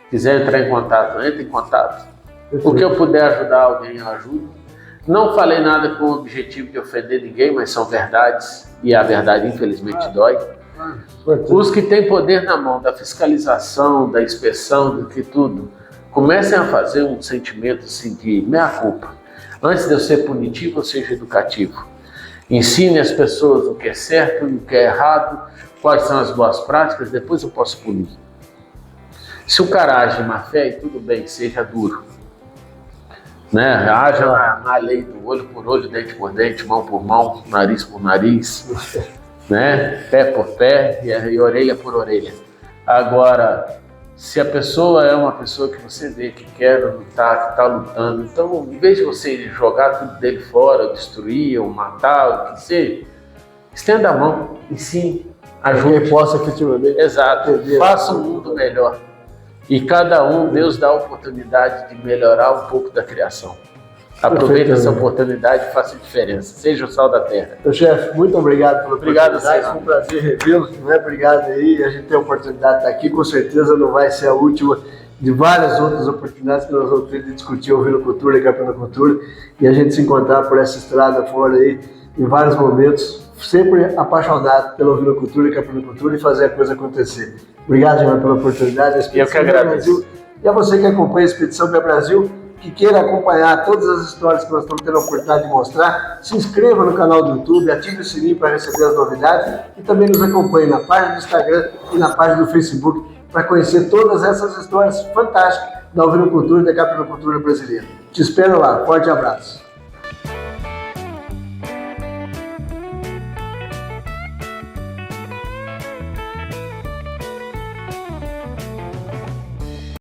Quiser entrar em contato, entre em contato. O que eu puder ajudar alguém, eu ajudo. Não falei nada com o objetivo de ofender ninguém, mas são verdades. E a verdade, infelizmente, dói. Os que têm poder na mão da fiscalização, da inspeção, do que tudo, comecem a fazer um sentimento assim, de meia-culpa. Antes de eu ser punitivo, eu seja educativo. Ensine as pessoas o que é certo e o que é errado, quais são as boas práticas, depois eu posso punir. Se o cara age má fé, tudo bem, seja duro. Né? Haja na lei do olho por olho, dente por dente, mão por mão, nariz por nariz, né? Pé por pé e orelha por orelha. Agora, se a pessoa é uma pessoa que você vê que quer lutar, que está lutando, então, em vez de você jogar tudo dele fora, destruir ou matar, o que seja, estenda a mão, ensine, ajude. Possa efetivamente. Exato, faça um mundo melhor. E cada um, Deus dá a oportunidade de melhorar um pouco da criação. Aproveite essa oportunidade e faça a diferença. Seja o sal da terra. Meu chefe, muito obrigado pela oportunidade. Obrigado, foi um prazer revê-lo. Obrigado aí. A gente tem a oportunidade de estar aqui. Com certeza não vai ser a última de várias outras oportunidades que nós vamos ter de discutir ovinocultura e capinocultura. E a gente se encontrar por essa estrada fora aí em vários momentos. Sempre apaixonado pela ovinocultura e capinocultura e fazer a coisa acontecer. Obrigado, Jean, pela oportunidade. Eu que agradeço. E a você que acompanha a Expedição Pé Brasil, que queira acompanhar todas as histórias que nós estamos tendo a oportunidade de mostrar, se inscreva no canal do YouTube, ative o sininho para receber as novidades e também nos acompanhe na página do Instagram e na página do Facebook para conhecer todas essas histórias fantásticas da ovinocultura e da capinocultura brasileira. Te espero lá. Forte abraço.